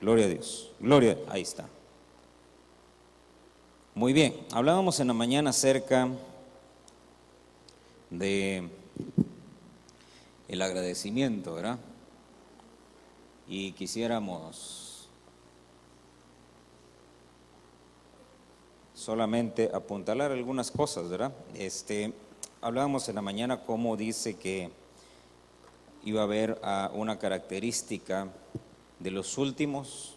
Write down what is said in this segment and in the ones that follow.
Gloria a Dios. Gloria, ahí está. Muy bien, hablábamos en la mañana acerca de el agradecimiento, ¿verdad? Y quisiéramos solamente apuntalar algunas cosas, ¿verdad? Hablábamos en la mañana cómo dice que iba a haber una característica de los últimos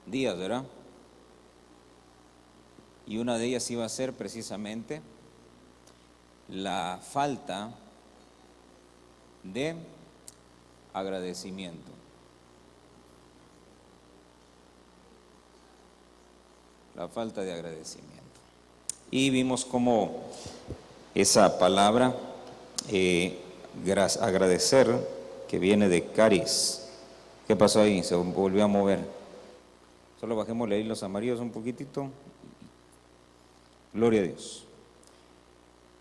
días, ¿verdad? Y una de ellas iba a ser precisamente la falta de agradecimiento. La falta de agradecimiento. Y vimos cómo esa palabra, agradecer, que viene de caris. ¿Qué pasó ahí? Se volvió a mover. Solo bajémosle ahí los amarillos un poquitito. Gloria a Dios.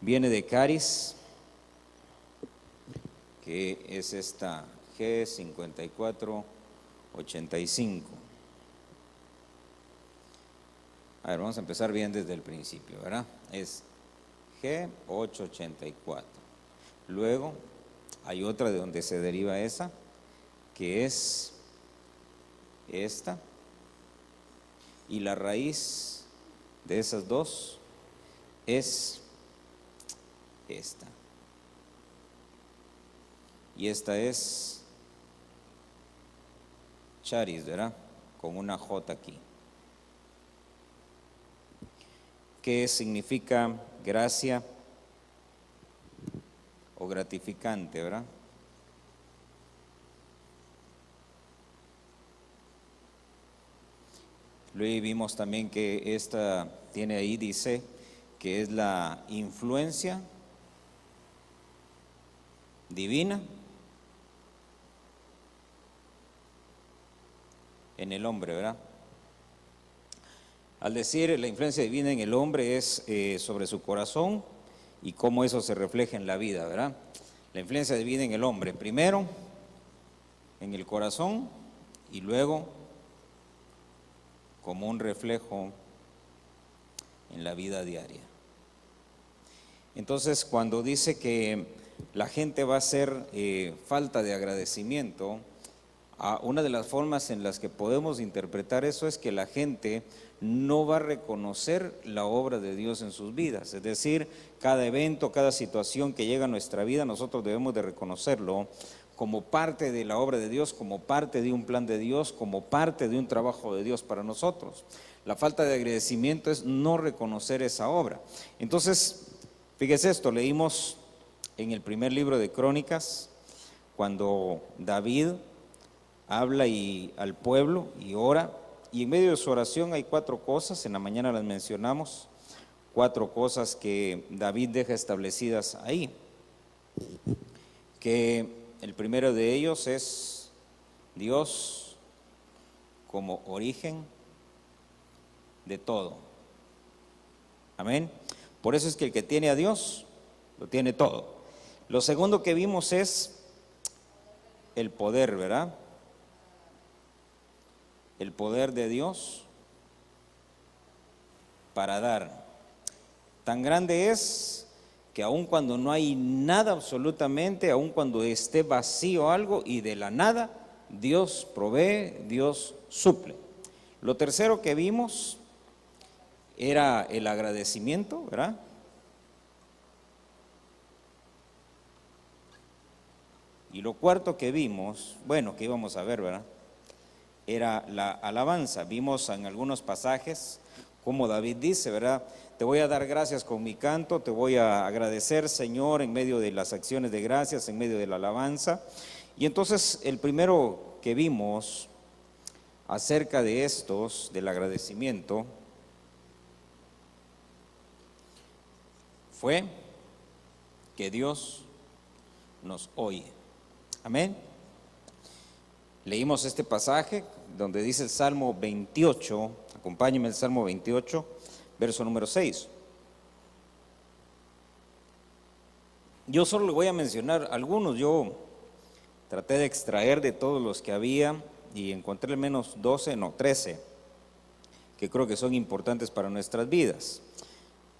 Viene de caris, que es esta G5485. A ver, vamos a empezar bien desde el principio, ¿verdad? Es G884. Luego hay otra de donde se deriva esa, que es esta. Y la raíz de esas dos es esta. Y esta es charis, ¿verdad? Con una J aquí. ¿Qué significa gracia o gratificante, verdad? Luego vimos también que esta tiene ahí, dice que es la influencia divina en el hombre, ¿verdad? Al decir la influencia divina en el hombre es sobre su corazón y cómo eso se refleja en la vida, ¿verdad? La influencia divina en el hombre, primero en el corazón y luego como un reflejo en la vida diaria. Entonces, cuando dice que la gente va a hacer falta de agradecimiento, una de las formas en las que podemos interpretar eso es que la gente no va a reconocer la obra de Dios en sus vidas. Es decir, cada evento, cada situación que llega a nuestra vida, nosotros debemos de reconocerlo como parte de la obra de Dios, como parte de un plan de Dios, como parte de un trabajo de Dios para nosotros. La falta de agradecimiento es no reconocer esa obra. Entonces, fíjese esto, leímos en el primer libro de Crónicas, cuando David habla al pueblo y ora, y en medio de su oración hay 4 cosas, en la mañana las mencionamos, 4 cosas que David deja establecidas ahí, que el primero de ellos es Dios como origen de todo. Amén. Por eso es que el que tiene a Dios, lo tiene todo. Lo segundo que vimos es el poder, ¿verdad? El poder de Dios para dar. Tan grande es que aun cuando no hay nada absolutamente, aun cuando esté vacío algo y de la nada, Dios provee, Dios suple. Lo tercero que vimos era el agradecimiento, ¿verdad? Y lo cuarto que vimos, bueno, que íbamos a ver, ¿verdad? Era la alabanza. Vimos en algunos pasajes como David dice, ¿verdad? Te voy a dar gracias con mi canto, te voy a agradecer, Señor, en medio de las acciones de gracias, en medio de la alabanza. Y entonces el primero que vimos acerca de estos, del agradecimiento, fue que Dios nos oye. Amén. Leímos este pasaje donde dice el Salmo 28, acompáñenme el Salmo 28, verso número 6. Yo solo le voy a mencionar algunos, yo traté de extraer de todos los que había y encontré al menos 13, que creo que son importantes para nuestras vidas.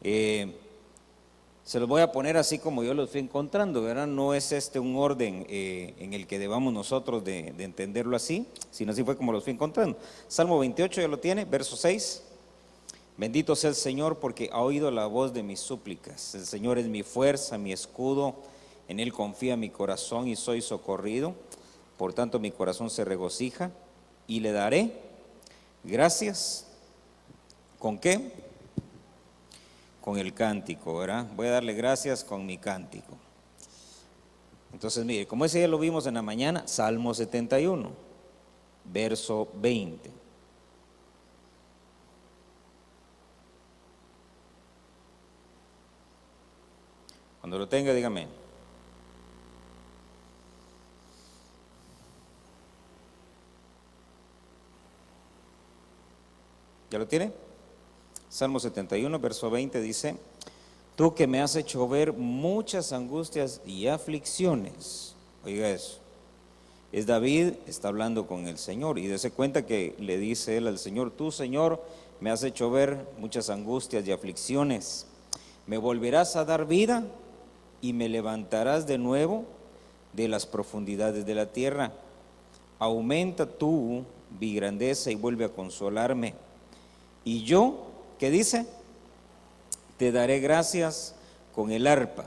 Se los voy a poner así como yo los fui encontrando, ¿verdad? No es un orden en el que debamos nosotros de entenderlo así, sino así fue como los fui encontrando. Salmo 28 ya lo tiene, verso 6. Bendito sea el Señor porque ha oído la voz de mis súplicas. El Señor es mi fuerza, mi escudo, en Él confía mi corazón y soy socorrido. Por tanto mi corazón se regocija y le daré gracias. ¿Con qué? Con el cántico, ¿verdad? Voy a darle gracias con mi cántico. Entonces, mire, como ese ya lo vimos en la mañana, Salmo 71, verso 20. Cuando lo tenga, dígame. ¿Ya lo tiene? Salmo 71, verso 20 dice: tú que me has hecho ver muchas angustias y aflicciones. Oiga eso. Es David, está hablando con el Señor y dése cuenta que le dice él al Señor: tú, Señor, me has hecho ver muchas angustias y aflicciones. Me volverás a dar vida y me levantarás de nuevo de las profundidades de la tierra. Aumenta tú mi grandeza y vuelve a consolarme. Y yo, ¿qué dice? Te daré gracias con el arpa.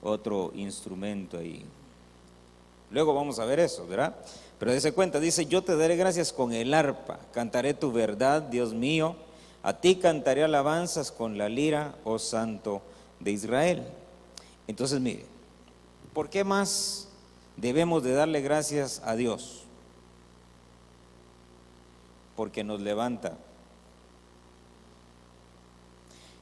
Otro instrumento ahí. Luego vamos a ver eso, ¿verdad? Pero dése cuenta, dice: yo te daré gracias con el arpa, cantaré tu verdad, Dios mío. A ti cantaré alabanzas con la lira, oh Santo de Israel. Entonces, mire, ¿por qué más debemos de darle gracias a Dios? Porque nos levanta.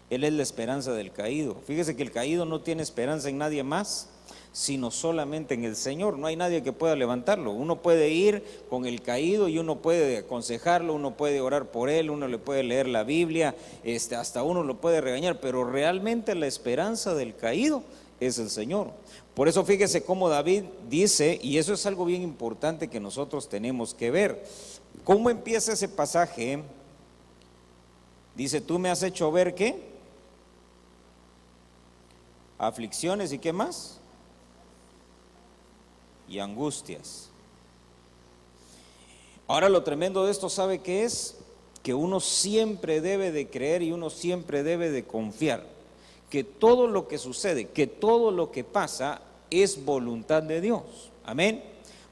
Él es la esperanza del caído. Fíjese que el caído no tiene esperanza en nadie más, sino solamente en el Señor. No hay nadie que pueda levantarlo. Uno puede ir con el caído y uno puede aconsejarlo, uno puede orar por él, uno le puede leer la Biblia, hasta uno lo puede regañar, pero realmente la esperanza del caído es el Señor. Por eso fíjese cómo David dice, y eso es algo bien importante que nosotros tenemos que ver. ¿Cómo empieza ese pasaje? Dice: tú me has hecho ver, ¿qué? Aflicciones, ¿y qué más? Y angustias. Ahora, lo tremendo de esto, ¿sabe qué es? Que uno siempre debe de creer y uno siempre debe de confiar que todo lo que sucede, que todo lo que pasa es voluntad de Dios. Amén.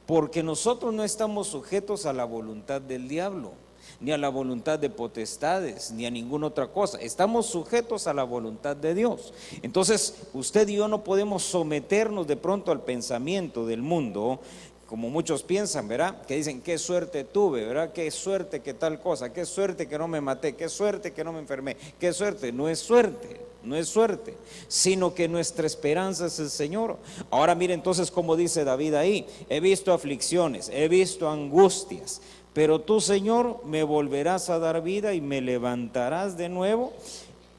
Porque nosotros no estamos sujetos a la voluntad del diablo, ni a la voluntad de potestades, ni a ninguna otra cosa. Estamos sujetos a la voluntad de Dios. Entonces, usted y yo no podemos someternos de pronto al pensamiento del mundo, como muchos piensan, ¿verdad? Que dicen: qué suerte tuve, ¿verdad? Qué suerte que tal cosa, qué suerte que no me maté, qué suerte que no me enfermé, qué suerte. No es suerte, no es suerte, sino que nuestra esperanza es el Señor. Ahora mire entonces cómo dice David ahí: he visto aflicciones, he visto angustias, pero tú, Señor, me volverás a dar vida y me levantarás de nuevo.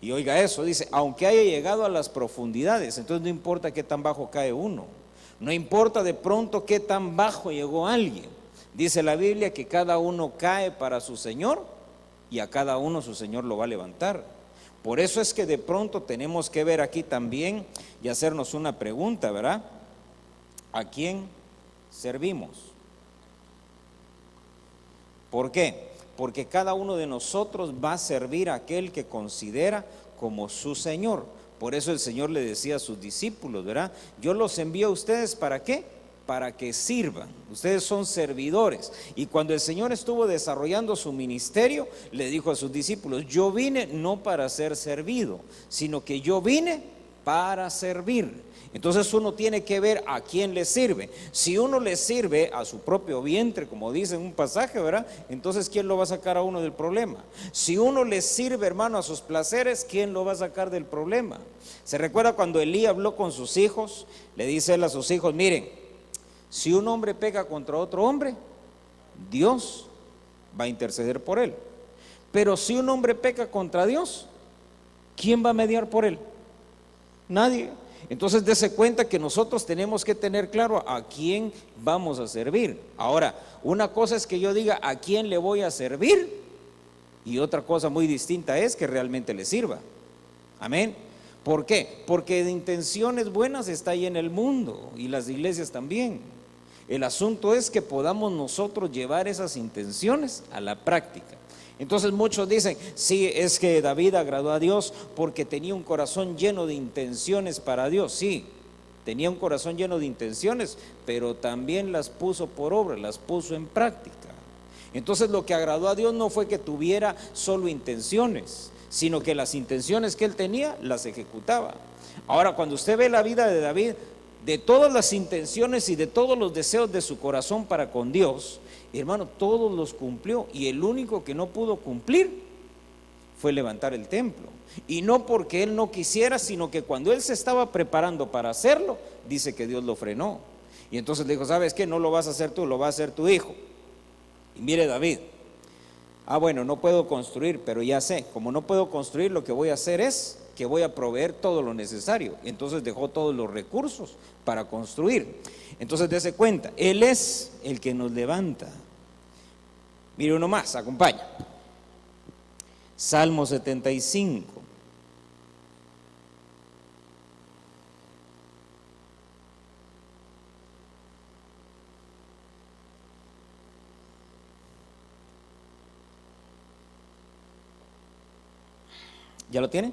Y oiga eso, dice: aunque haya llegado a las profundidades. Entonces no importa qué tan bajo cae uno, no importa de pronto qué tan bajo llegó alguien. Dice la Biblia que cada uno cae para su Señor y a cada uno su Señor lo va a levantar. Por eso es que de pronto tenemos que ver aquí también y hacernos una pregunta, ¿verdad? ¿A quién servimos? ¿Por qué? Porque cada uno de nosotros va a servir a aquel que considera como su Señor. Por eso el Señor le decía a sus discípulos, ¿verdad? yo los envío a ustedes, ¿para qué? Para que sirvan. Ustedes son servidores. Y cuando el Señor estuvo desarrollando su ministerio, le dijo a sus discípulos: yo vine no para ser servido, sino que yo vine para servir. Entonces uno tiene que ver a quién le sirve. Si uno le sirve a su propio vientre, como dice en un pasaje, ¿verdad? Entonces ¿quién lo va a sacar a uno del problema? Si uno le sirve, hermano, a sus placeres, ¿quién lo va a sacar del problema? ¿Se recuerda cuando Elí habló con sus hijos? Le dice él a sus hijos: miren, si un hombre peca contra otro hombre, Dios va a interceder por él. Pero si un hombre peca contra Dios, ¿quién va a mediar por él? Nadie. Entonces dése cuenta que nosotros tenemos que tener claro a quién vamos a servir. Ahora, una cosa es que yo diga a quién le voy a servir, y otra cosa muy distinta es que realmente le sirva. Amén. ¿Por qué? Porque de intenciones buenas está ahí en el mundo, y las iglesias también. El asunto es que podamos nosotros llevar esas intenciones a la práctica. Entonces muchos dicen, sí, es que David agradó a Dios porque tenía un corazón lleno de intenciones para Dios. Sí, tenía un corazón lleno de intenciones, pero también las puso por obra, las puso en práctica. Entonces lo que agradó a Dios no fue que tuviera solo intenciones, sino que las intenciones que él tenía las ejecutaba. Ahora, cuando usted ve la vida de David, de todas las intenciones y de todos los deseos de su corazón para con Dios, hermano, todos los cumplió, y el único que no pudo cumplir fue levantar el templo. Y no porque él no quisiera, sino que cuando él se estaba preparando para hacerlo, dice que Dios lo frenó. Y entonces le dijo, ¿sabes qué? No lo vas a hacer tú, lo va a hacer tu hijo. Y mire David, bueno, no puedo construir, pero ya sé, como no puedo construir, lo que voy a hacer es que voy a proveer todo lo necesario. Entonces dejó todos los recursos para construir. Entonces dése cuenta, Él es el que nos levanta. Mire uno más, acompaña. Salmo 75. ¿Ya lo tiene?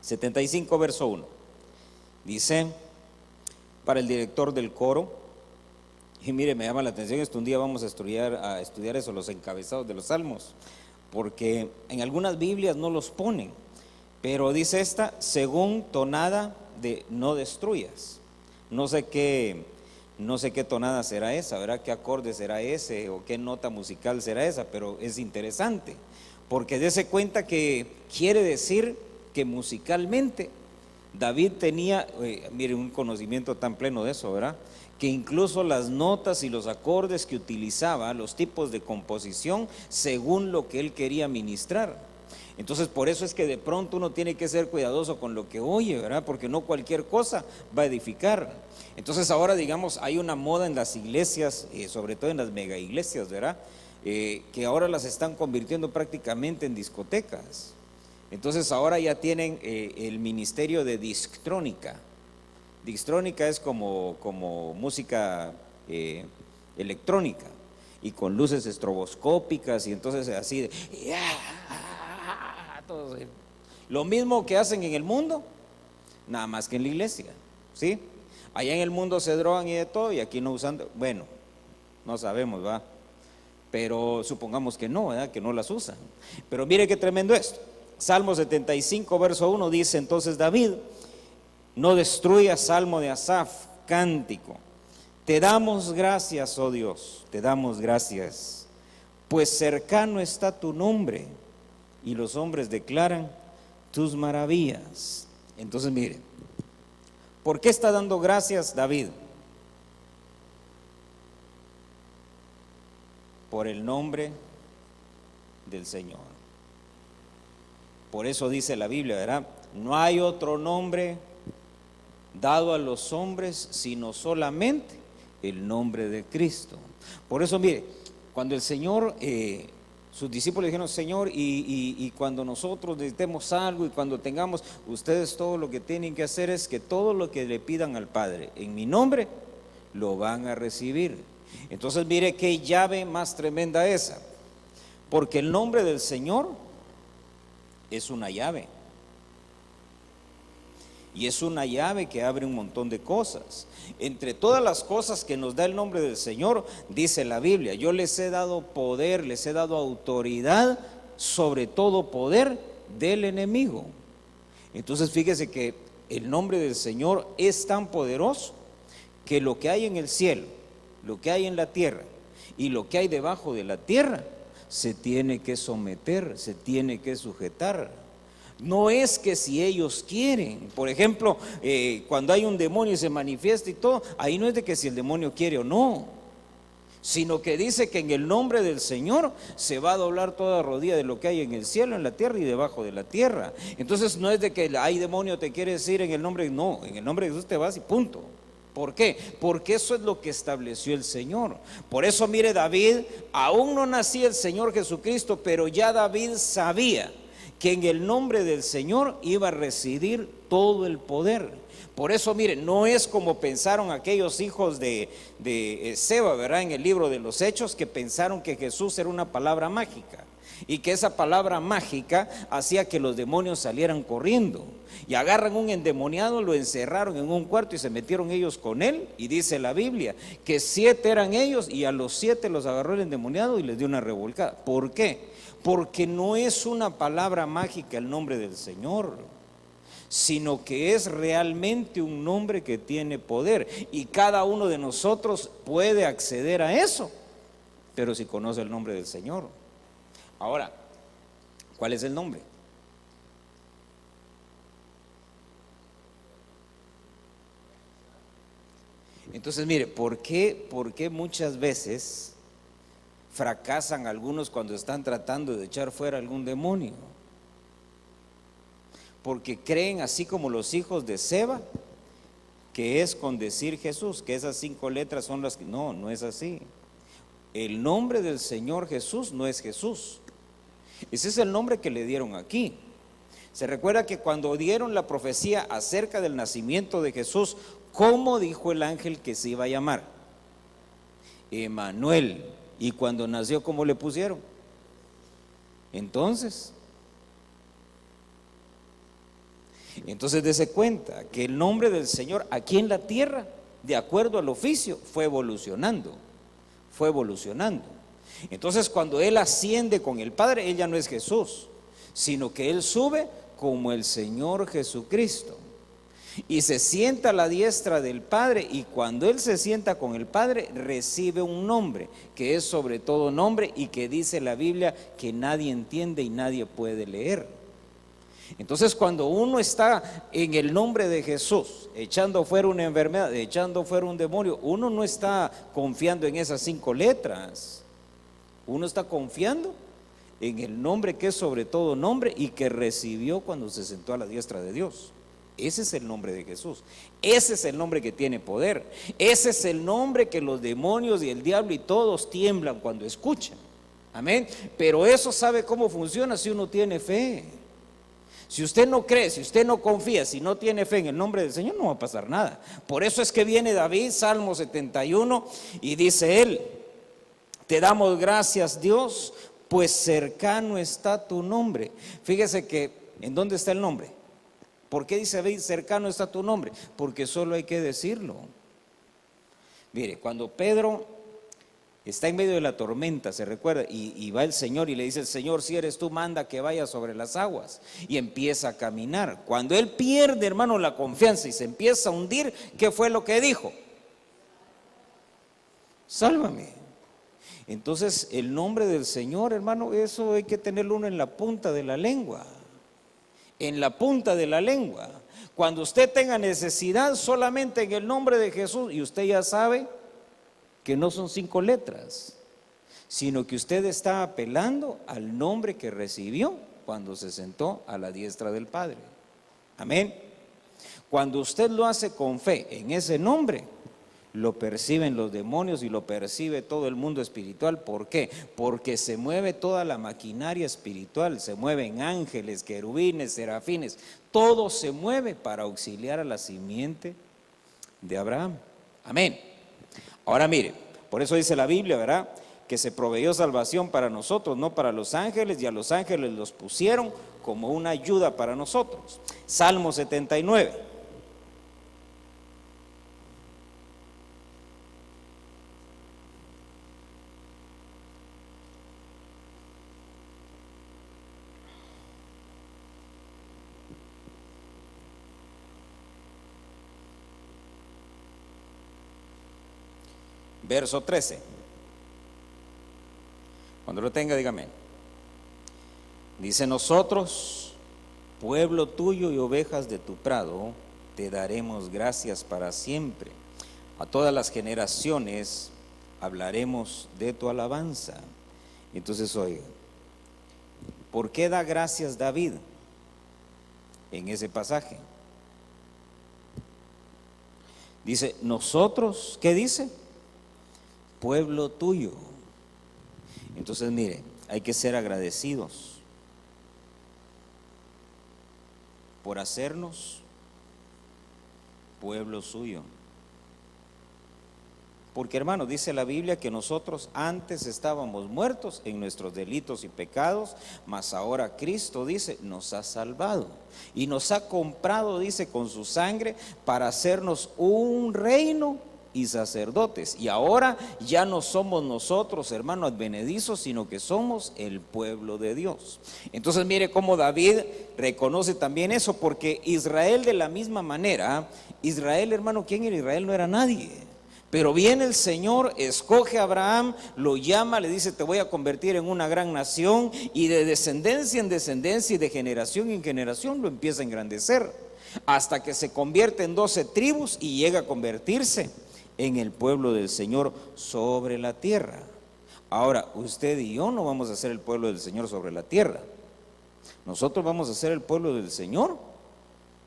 75 verso 1. Dice, para el director del coro, y mire, me llama la atención esto, un día vamos a estudiar eso, los encabezados de los salmos, porque en algunas Biblias no los ponen, pero dice esta, según tonada de no destruyas. No sé qué tonada será esa, ¿verdad? ¿Qué acorde será ese o qué nota musical será esa? Pero es interesante, porque dése cuenta que quiere decir que musicalmente David tenía, mire, un conocimiento tan pleno de eso, ¿verdad? Que incluso las notas y los acordes que utilizaba, los tipos de composición, según lo que él quería ministrar. Entonces por eso es que de pronto uno tiene que ser cuidadoso con lo que oye, ¿verdad? Porque no cualquier cosa va a edificar. Entonces ahora, digamos, hay una moda en las iglesias, sobre todo en las mega iglesias, ¿verdad? Que ahora las están convirtiendo prácticamente en discotecas. Entonces ahora ya tienen el ministerio de disctrónica. Disctrónica es como música electrónica, y con luces estroboscópicas, y entonces así de todo, lo mismo que hacen en el mundo, nada más que en la iglesia, ¿sí? Allá en el mundo se drogan y de todo, y aquí no usan, bueno, no sabemos, ¿va? Pero supongamos que no, ¿verdad? Que no las usan. Pero mire qué tremendo esto. Salmo 75 verso 1 dice entonces David, no destruyas, salmo de Asaf, cántico. Te damos gracias, oh Dios, te damos gracias, pues cercano está tu nombre y los hombres declaran tus maravillas. Entonces mire, ¿por qué está dando gracias David? Por el nombre del Señor. Por eso dice la Biblia, ¿verdad? No hay otro nombre dado a los hombres sino solamente el nombre de Cristo. Por eso mire, cuando el Señor, sus discípulos dijeron, Señor, y cuando nosotros necesitemos algo y cuando tengamos, ustedes todo lo que tienen que hacer es que todo lo que le pidan al Padre en mi nombre, lo van a recibir. Entonces mire qué llave más tremenda esa, porque el nombre del Señor es una llave, y es una llave que abre un montón de cosas. Entre todas las cosas que nos da el nombre del Señor, dice la Biblia, yo les he dado poder, les he dado autoridad sobre todo poder del enemigo. Entonces fíjese que el nombre del Señor es tan poderoso que lo que hay en el cielo, lo que hay en la tierra y lo que hay debajo de la tierra se tiene que someter, se tiene que sujetar. No es que si ellos quieren, por ejemplo, cuando hay un demonio y se manifiesta y todo, ahí no es de que si el demonio quiere o no, sino que dice que en el nombre del Señor se va a doblar toda rodilla de lo que hay en el cielo, en la tierra y debajo de la tierra. Entonces no es de que hay demonio te quiere decir en el nombre, no, en el nombre de Jesús te vas y punto. ¿Por qué? Porque eso es lo que estableció el Señor. Por eso mire, David, aún no nacía el Señor Jesucristo, pero ya David sabía que en el nombre del Señor iba a residir todo el poder. Por eso mire, no es como pensaron aquellos hijos de Seba, ¿verdad? En el libro de los Hechos, que pensaron que Jesús era una palabra mágica y que esa palabra mágica hacía que los demonios salieran corriendo. Y agarran un endemoniado, lo encerraron en un cuarto y se metieron ellos con él. Y dice la Biblia que 7 eran ellos y a los 7 los agarró el endemoniado y les dio una revolcada. ¿Por qué? Porque no es una palabra mágica el nombre del Señor, sino que es realmente un nombre que tiene poder. Y cada uno de nosotros puede acceder a eso, pero si conoce el nombre del Señor. Ahora, ¿cuál es el nombre? Entonces mire, ¿por qué muchas veces fracasan algunos cuando están tratando de echar fuera algún demonio? Porque creen, así como los hijos de Seba, que es con decir Jesús, que esas 5 letras son las que... No, no es así. El nombre del Señor Jesús no es Jesús. Ese es el nombre que le dieron aquí. Se recuerda que cuando dieron la profecía acerca del nacimiento de Jesús, ¿cómo dijo el ángel que se iba a llamar? Emanuel. Y cuando nació, ¿cómo le pusieron? Entonces dése cuenta que el nombre del Señor aquí en la tierra, de acuerdo al oficio, fue evolucionando. Entonces cuando Él asciende con el Padre, Él ya no es Jesús, sino que Él sube como el Señor Jesucristo y se sienta a la diestra del Padre, y cuando Él se sienta con el Padre recibe un nombre que es sobre todo nombre y que dice la Biblia que nadie entiende y nadie puede leer. Entonces cuando uno está en el nombre de Jesús, echando fuera una enfermedad, echando fuera un demonio, uno no está confiando en esas 5 letras, uno está confiando en el nombre que es sobre todo nombre y que recibió cuando se sentó a la diestra de Dios. Ese es el nombre de Jesús, ese es el nombre que tiene poder, ese es el nombre que los demonios y el diablo y todos tiemblan cuando escuchan. Amén. Pero eso sabe cómo funciona si uno tiene fe. Si usted no cree, si usted no confía, si no tiene fe en el nombre del Señor, no va a pasar nada. Por eso es que viene David, Salmo 71, y dice él: te damos gracias, Dios, pues cercano está tu nombre. Fíjese que, ¿en dónde está el nombre? ¿Por qué dice David, cercano está tu nombre? Porque solo hay que decirlo. Mire, cuando Pedro está en medio de la tormenta, se recuerda, y va el Señor y le dice: el Señor, si eres tú, manda que vaya sobre las aguas, y empieza a caminar. Cuando él pierde, hermano, la confianza y se empieza a hundir, ¿qué fue lo que dijo? Sálvame. Entonces el nombre del Señor, hermano, eso hay que tenerlo uno en la punta de la lengua. En la punta de la lengua. Cuando usted tenga necesidad, solamente en el nombre de Jesús, y usted ya sabe que no son 5 letras, sino que usted está apelando al nombre que recibió cuando se sentó a la diestra del Padre. Amén. Cuando usted lo hace con fe en ese nombre, lo perciben los demonios y lo percibe todo el mundo espiritual. ¿Por qué? Porque se mueve toda la maquinaria espiritual, se mueven ángeles, querubines, serafines, todo se mueve para auxiliar a la simiente de Abraham. Amén. Ahora mire, por eso dice la Biblia, ¿verdad?, que se proveyó salvación para nosotros, no para los ángeles, y a los ángeles los pusieron como una ayuda para nosotros. Salmo 79. Verso 13. Cuando lo tenga, dígame. Dice: nosotros, pueblo tuyo y ovejas de tu prado, te daremos gracias para siempre. A todas las generaciones hablaremos de tu alabanza. Entonces, oiga, ¿por qué da gracias David en ese pasaje? Dice, nosotros, ¿qué dice? Pueblo tuyo. Entonces, mire, hay que ser agradecidos por hacernos pueblo suyo. Porque, hermano, dice la Biblia que nosotros antes estábamos muertos en nuestros delitos y pecados, mas ahora Cristo, dice, nos ha salvado y nos ha comprado, dice, con su sangre para hacernos un reino y sacerdotes. Y ahora ya no somos nosotros, hermanos advenedizos, sino que somos el pueblo de Dios. Entonces mire cómo David reconoce también eso, porque Israel de la misma manera, Israel, hermano, ¿quién era Israel? No era nadie. Pero viene el Señor, escoge a Abraham, lo llama, le dice, te voy a convertir en una gran nación, y de descendencia en descendencia y de generación en generación lo empieza a engrandecer, hasta que se convierte en 12 tribus y llega a convertirse en el pueblo del Señor sobre la tierra. Ahora, usted y yo no vamos a ser el pueblo del Señor sobre la tierra. Nosotros vamos a ser el pueblo del Señor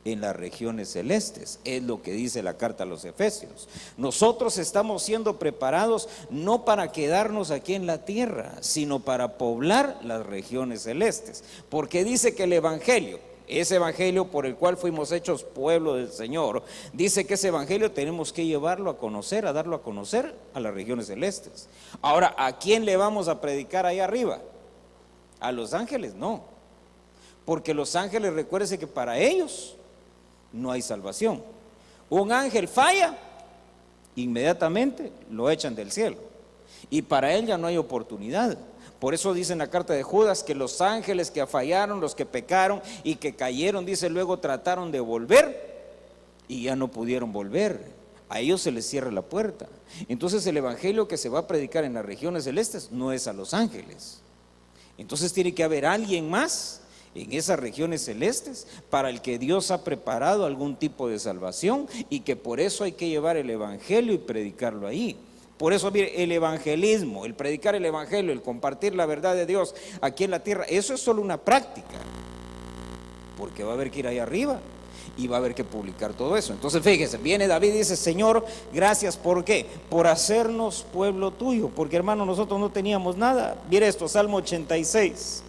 en las regiones celestes, es lo que dice la carta a los Efesios. Nosotros estamos siendo preparados no para quedarnos aquí en la tierra, sino para poblar las regiones celestes, porque dice que el evangelio, ese evangelio por el cual fuimos hechos pueblo del Señor, dice que ese evangelio tenemos que llevarlo a conocer, a darlo a conocer a las regiones celestes. Ahora, ¿a quién le vamos a predicar ahí arriba? A los ángeles, no, porque los ángeles, recuérdense que para ellos no hay salvación. Un ángel falla, inmediatamente lo echan del cielo, y para él ya no hay oportunidad. Por eso dice en la carta de Judas que los ángeles que fallaron, los que pecaron y que cayeron, dice, luego trataron de volver y ya no pudieron volver. A ellos se les cierra la puerta. Entonces el evangelio que se va a predicar en las regiones celestes no es a los ángeles. Entonces tiene que haber alguien más en esas regiones celestes para el que Dios ha preparado algún tipo de salvación, y que por eso hay que llevar el evangelio y predicarlo ahí. Por eso, mire, el evangelismo, el predicar el evangelio, el compartir la verdad de Dios aquí en la tierra, eso es solo una práctica, porque va a haber que ir ahí arriba y va a haber que publicar todo eso. Entonces fíjese, viene David y dice, Señor, gracias, ¿por qué? Por hacernos pueblo tuyo, porque hermano, nosotros no teníamos nada. Mire esto, Salmo 86.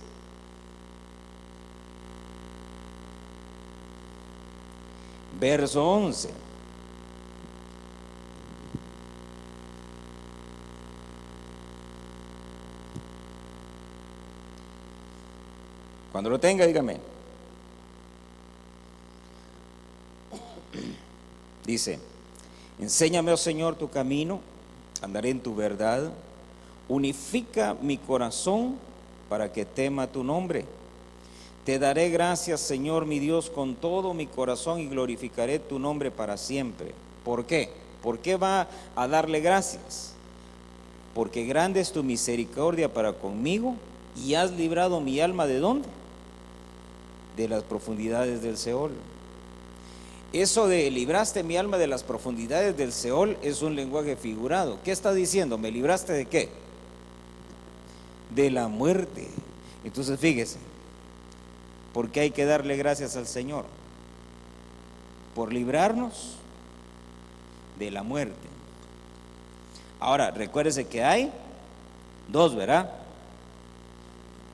Verso 11. Cuando lo tenga, dígame. Dice, enséñame, oh Señor, tu camino, andaré en tu verdad, unifica mi corazón para que tema tu nombre. Te daré gracias, Señor mi Dios, con todo mi corazón, y glorificaré tu nombre para siempre. ¿Por qué? ¿Por qué va a darle gracias? Porque grande es tu misericordia para conmigo, y has librado mi alma ¿de dónde? De las profundidades del Seol. Eso de libraste mi alma de las profundidades del Seol es un lenguaje figurado. ¿Qué está diciendo? ¿Me libraste de qué? De la muerte. Entonces fíjese, ¿por qué hay que darle gracias al Señor? Por librarnos de la muerte. Ahora, recuérdese que hay dos, ¿verdad?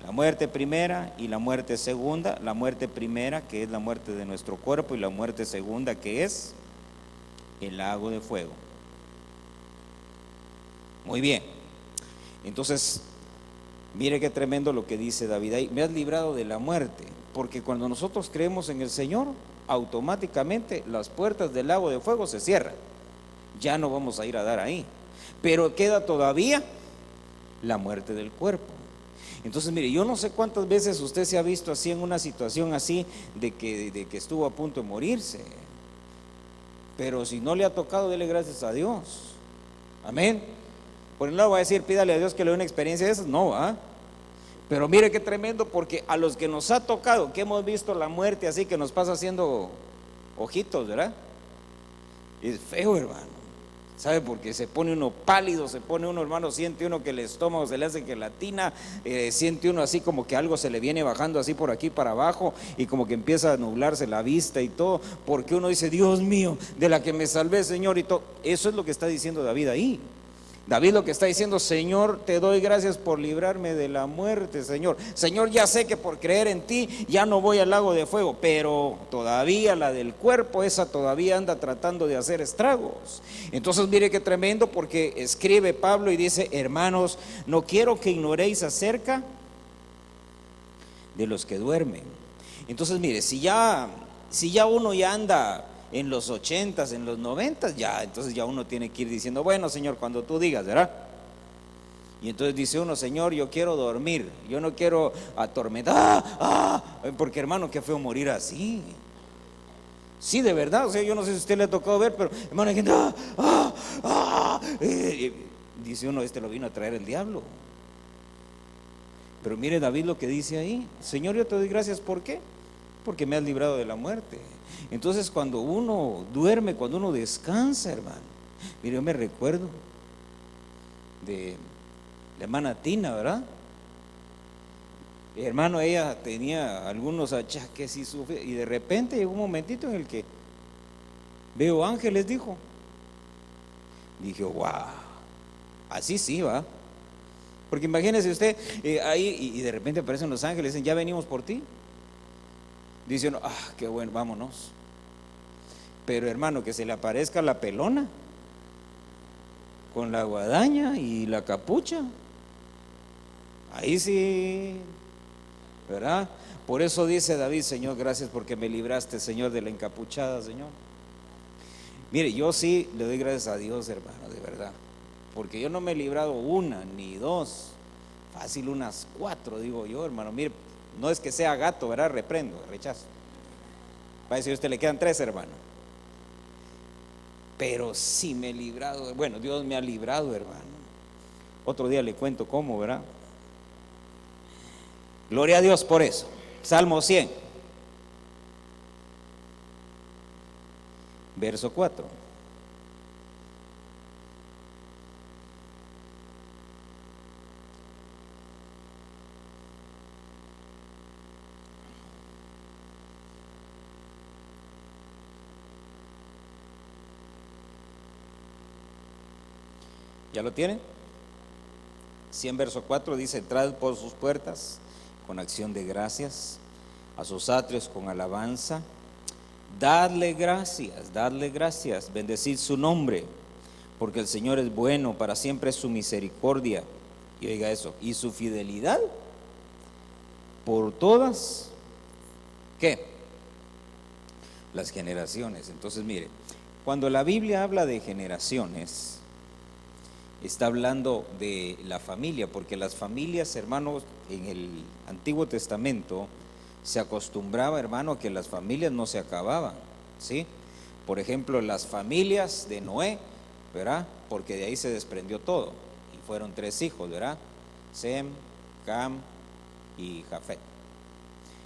La muerte primera y la muerte segunda. La muerte primera, que es la muerte de nuestro cuerpo, y la muerte segunda, que es el lago de fuego. Muy bien. Entonces, mire qué tremendo lo que dice David ahí. Me has librado de la muerte, porque cuando nosotros creemos en el Señor, automáticamente las puertas del lago de fuego se cierran. Ya no vamos a ir a dar ahí. Pero queda todavía la muerte del cuerpo. Entonces, mire, yo no sé cuántas veces usted se ha visto así en una situación así de que estuvo a punto de morirse. Pero si no le ha tocado, dele gracias a Dios. Amén. Por un lado va a decir, pídale a Dios que le dé una experiencia de esas. No, ¿ah? Pero mire qué tremendo, porque a los que nos ha tocado, que hemos visto la muerte así, que nos pasa haciendo ojitos, ¿verdad? Es feo, hermano. ¿Sabe? Porque se pone uno pálido, se pone uno, hermano, siente uno que el estómago se le hace gelatina, siente uno así como que algo se le viene bajando así por aquí para abajo y como que empieza a nublarse la vista y todo, porque uno dice, Dios mío, de la que me salvé, Señor, y todo. Eso es lo que está diciendo David ahí. David lo que está diciendo: Señor, te doy gracias por librarme de la muerte, Señor. Señor, ya sé que por creer en ti ya no voy al lago de fuego, pero todavía la del cuerpo, esa todavía anda tratando de hacer estragos. Entonces mire qué tremendo, porque escribe Pablo y dice: hermanos, no quiero que ignoréis acerca de los que duermen. Entonces mire, si ya uno ya anda en los 80s, en los 90s, ya, entonces ya uno tiene que ir diciendo: bueno, Señor, cuando tú digas, ¿verdad? Y entonces dice uno: Señor, yo quiero dormir, yo no quiero atormentar, porque hermano, qué feo morir así. Sí, de verdad, o sea, yo no sé si a usted le ha tocado ver, pero hermano, hay gente, dice uno: este lo vino a traer el diablo. Pero mire David lo que dice ahí: Señor, yo te doy gracias, ¿por qué? Porque me has librado de la muerte. Entonces cuando uno duerme, cuando uno descansa, hermano, mire, yo me recuerdo de la hermana Tina, ¿verdad? Hermano, ella tenía algunos achaques y sufre, y de repente llegó un momentito en el que veo ángeles, dijo. Dije: wow, así sí va. Porque imagínese usted ahí y de repente aparecen los ángeles y dicen: ya venimos por ti. Dice uno: qué bueno, vámonos. Pero hermano, que se le aparezca la pelona con la guadaña y la capucha, ahí sí, ¿verdad? Por eso dice David: Señor, gracias porque me libraste, Señor, de la encapuchada, Señor. Mire, yo sí le doy gracias a Dios, hermano, de verdad, porque yo no me he librado una ni dos, fácil unas 4, digo yo, hermano. Mire, no es que sea gato, ¿verdad? Reprendo, rechazo. Va a decir usted: le quedan 3, hermano. Pero sí me he librado, bueno, Dios me ha librado, hermano. Otro día le cuento cómo, ¿verdad? Gloria a Dios por eso. Salmo 100, verso 4. ¿Ya lo tienen? 100 verso 4 dice: entrad por sus puertas con acción de gracias, a sus atrios con alabanza, dadle gracias, bendecid su nombre, porque el Señor es bueno, para siempre es su misericordia. Y oiga eso: y su fidelidad por todas, ¿qué? Las generaciones. Entonces mire, cuando la Biblia habla de generaciones, está hablando de la familia, porque las familias, hermanos, en el Antiguo Testamento se acostumbraba, hermano, a que las familias no se acababan, ¿sí? Por ejemplo, las familias de Noé, ¿verdad? Porque de ahí se desprendió todo, y fueron 3 hijos, ¿verdad? Sem, Cam y Jafet.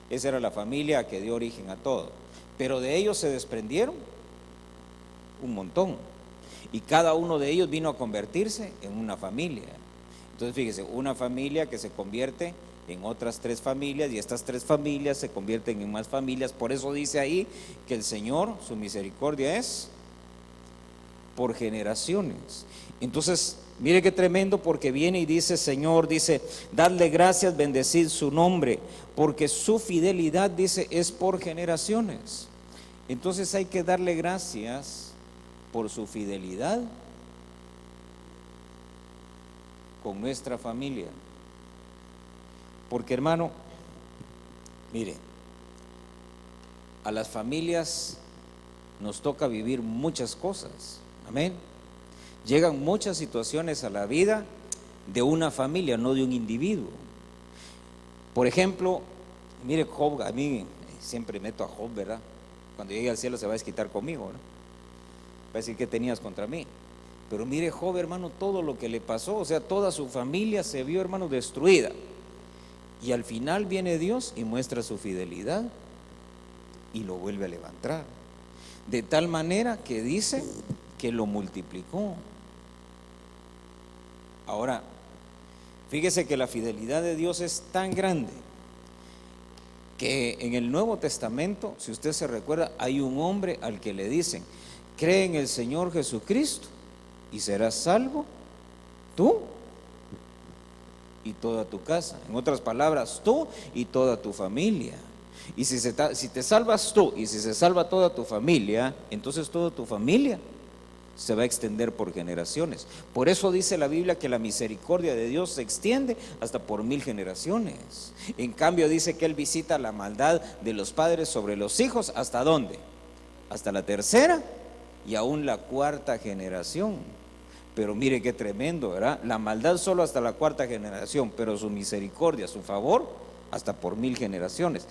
Esa era la familia que dio origen a todo, pero de ellos se desprendieron un montón. Y cada uno de ellos vino a convertirse en una familia. Entonces fíjese, una familia que se convierte en otras 3 familias, y estas 3 familias se convierten en más familias. Por eso dice ahí que el Señor, su misericordia es por generaciones. Entonces mire qué tremendo, porque viene y dice: Señor, dice, dadle gracias, bendecid su nombre, porque su fidelidad, dice, es por generaciones. Entonces hay que darle gracias por su fidelidad con nuestra familia. Porque, hermano, mire, a las familias nos toca vivir muchas cosas, amén. Llegan muchas situaciones a la vida de una familia, no de un individuo. Por ejemplo, mire Job, a mí siempre meto a Job, ¿verdad? Cuando llegue al cielo se va a desquitar conmigo, ¿no? Va a decir: ¿qué tenías contra mí? Pero mire Job, hermano, todo lo que le pasó, o sea, toda su familia se vio, hermano, destruida. Y al final viene Dios y muestra su fidelidad y lo vuelve a levantar. De tal manera que dice que lo multiplicó. Ahora, fíjese que la fidelidad de Dios es tan grande que en el Nuevo Testamento, si usted se recuerda, hay un hombre al que le dicen: cree en el Señor Jesucristo y serás salvo tú y toda tu casa. En otras palabras, tú y toda tu familia. Y si te salvas tú y si se salva toda tu familia, entonces toda tu familia se va a extender por generaciones. Por eso dice la Biblia que la misericordia de Dios se extiende hasta por 1000 generaciones. En cambio dice que Él visita la maldad de los padres sobre los hijos. ¿Hasta dónde? Hasta la tercera y aún la cuarta generación. Pero mire qué tremendo, ¿verdad? La maldad solo hasta la cuarta generación, pero su misericordia, su favor, hasta por 1000 generaciones.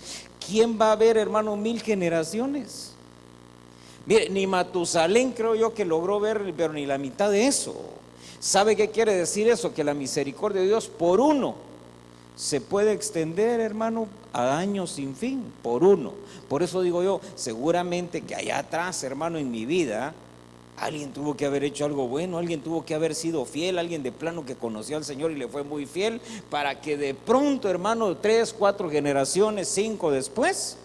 ¿Quién va a ver, hermano, 1000 generaciones? Mire, ni Matusalén creo yo que logró ver, pero ni la mitad de eso. ¿Sabe qué quiere decir eso? Que la misericordia de Dios por uno se puede extender, hermano, a años sin fin, por uno. Por eso digo yo, seguramente que allá atrás, hermano, en mi vida, alguien tuvo que haber hecho algo bueno, alguien tuvo que haber sido fiel, alguien de plano que conoció al Señor y le fue muy fiel, para que de pronto, hermano, 3, 4 generaciones, 5 después,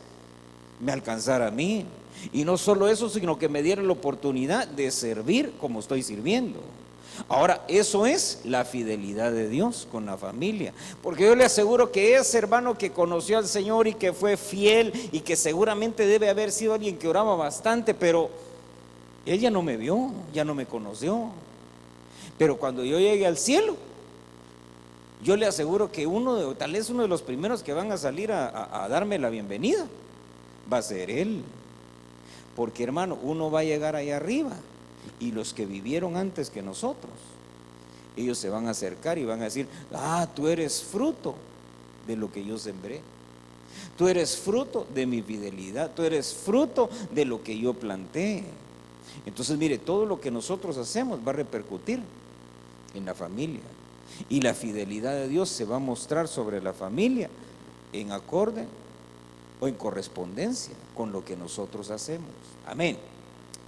me alcanzara a mí. Y no solo eso, sino que me diera la oportunidad de servir como estoy sirviendo. Ahora, eso es la fidelidad de Dios con la familia, porque yo le aseguro que ese hermano que conoció al Señor y que fue fiel y que seguramente debe haber sido alguien que oraba bastante, pero él ya no me vio, ya no me conoció. Pero cuando yo llegue al cielo, yo le aseguro que tal vez uno de los primeros que van a salir a darme la bienvenida va a ser él. Porque, hermano, uno va a llegar allá arriba y los que vivieron antes que nosotros, ellos se van a acercar y van a decir: ah, tú eres fruto de lo que yo sembré, tú eres fruto de mi fidelidad, tú eres fruto de lo que yo planté. Entonces, mire, todo lo que nosotros hacemos va a repercutir en la familia, y la fidelidad de Dios se va a mostrar sobre la familia en acorde o en correspondencia con lo que nosotros hacemos. Amén.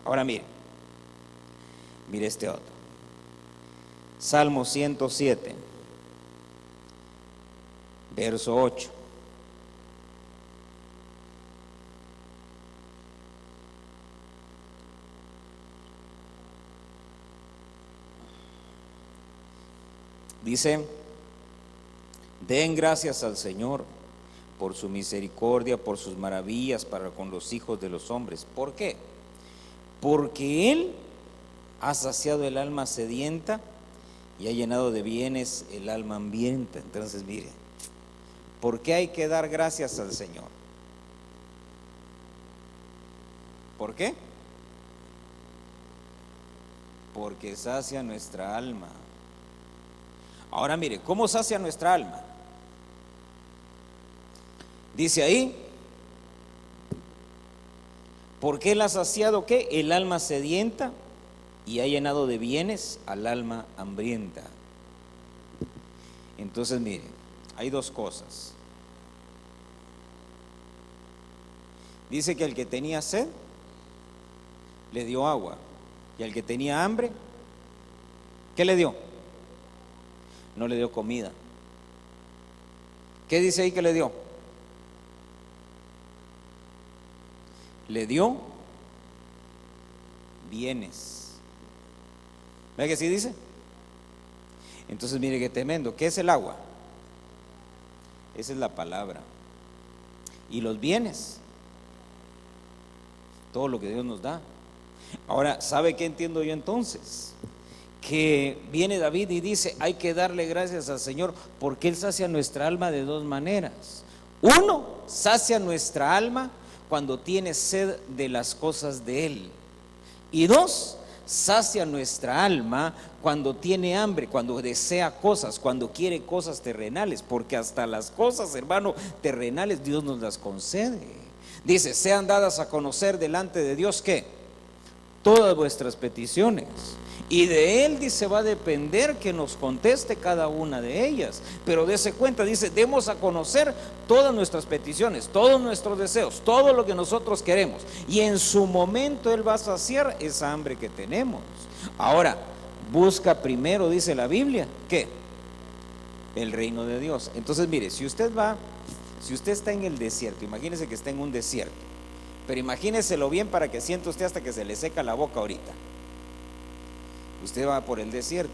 Ahora mire este otro. Salmo 107, verso 8. Dice: den gracias al Señor por su misericordia, por sus maravillas para con los hijos de los hombres. ¿Por qué? Porque Él ha saciado el alma sedienta y ha llenado de bienes el alma hambrienta. Entonces, mire, ¿por qué hay que dar gracias al Señor? ¿Por qué? Porque sacia nuestra alma. Ahora mire, ¿cómo sacia nuestra alma? Dice ahí: porque Él ha saciado ¿qué? El alma sedienta y ha llenado de bienes al alma hambrienta. Entonces mire, hay dos cosas. Dice que al que tenía sed le dio agua, y al que tenía hambre, ¿qué le dio? No le dio comida. ¿Qué dice ahí que le dio? Le dio bienes. ¿Ve que sí dice? Entonces mire qué tremendo. ¿Qué es el agua? Esa es la palabra. Y los bienes, todo lo que Dios nos da. Ahora, ¿sabe qué entiendo yo entonces? Que viene David y dice: hay que darle gracias al Señor porque Él sacia nuestra alma de dos maneras. Uno, sacia nuestra alma cuando tiene sed de las cosas de Él. Y dos, sacia nuestra alma cuando tiene hambre, cuando desea cosas, cuando quiere cosas terrenales, porque hasta las cosas, hermano, terrenales Dios nos las concede. Dice: sean dadas a conocer delante de Dios ¿qué? Todas vuestras peticiones. Y de Él, dice, va a depender que nos conteste cada una de ellas. Pero dése cuenta, dice, demos a conocer todas nuestras peticiones, todos nuestros deseos, todo lo que nosotros queremos. Y en su momento Él va a saciar esa hambre que tenemos. Ahora, busca primero, dice la Biblia, ¿qué? El reino de Dios. Entonces, mire, si usted está en el desierto, imagínese que está en un desierto, pero imagíneselo bien para que sienta usted hasta que se le seca la boca ahorita. Usted va por el desierto,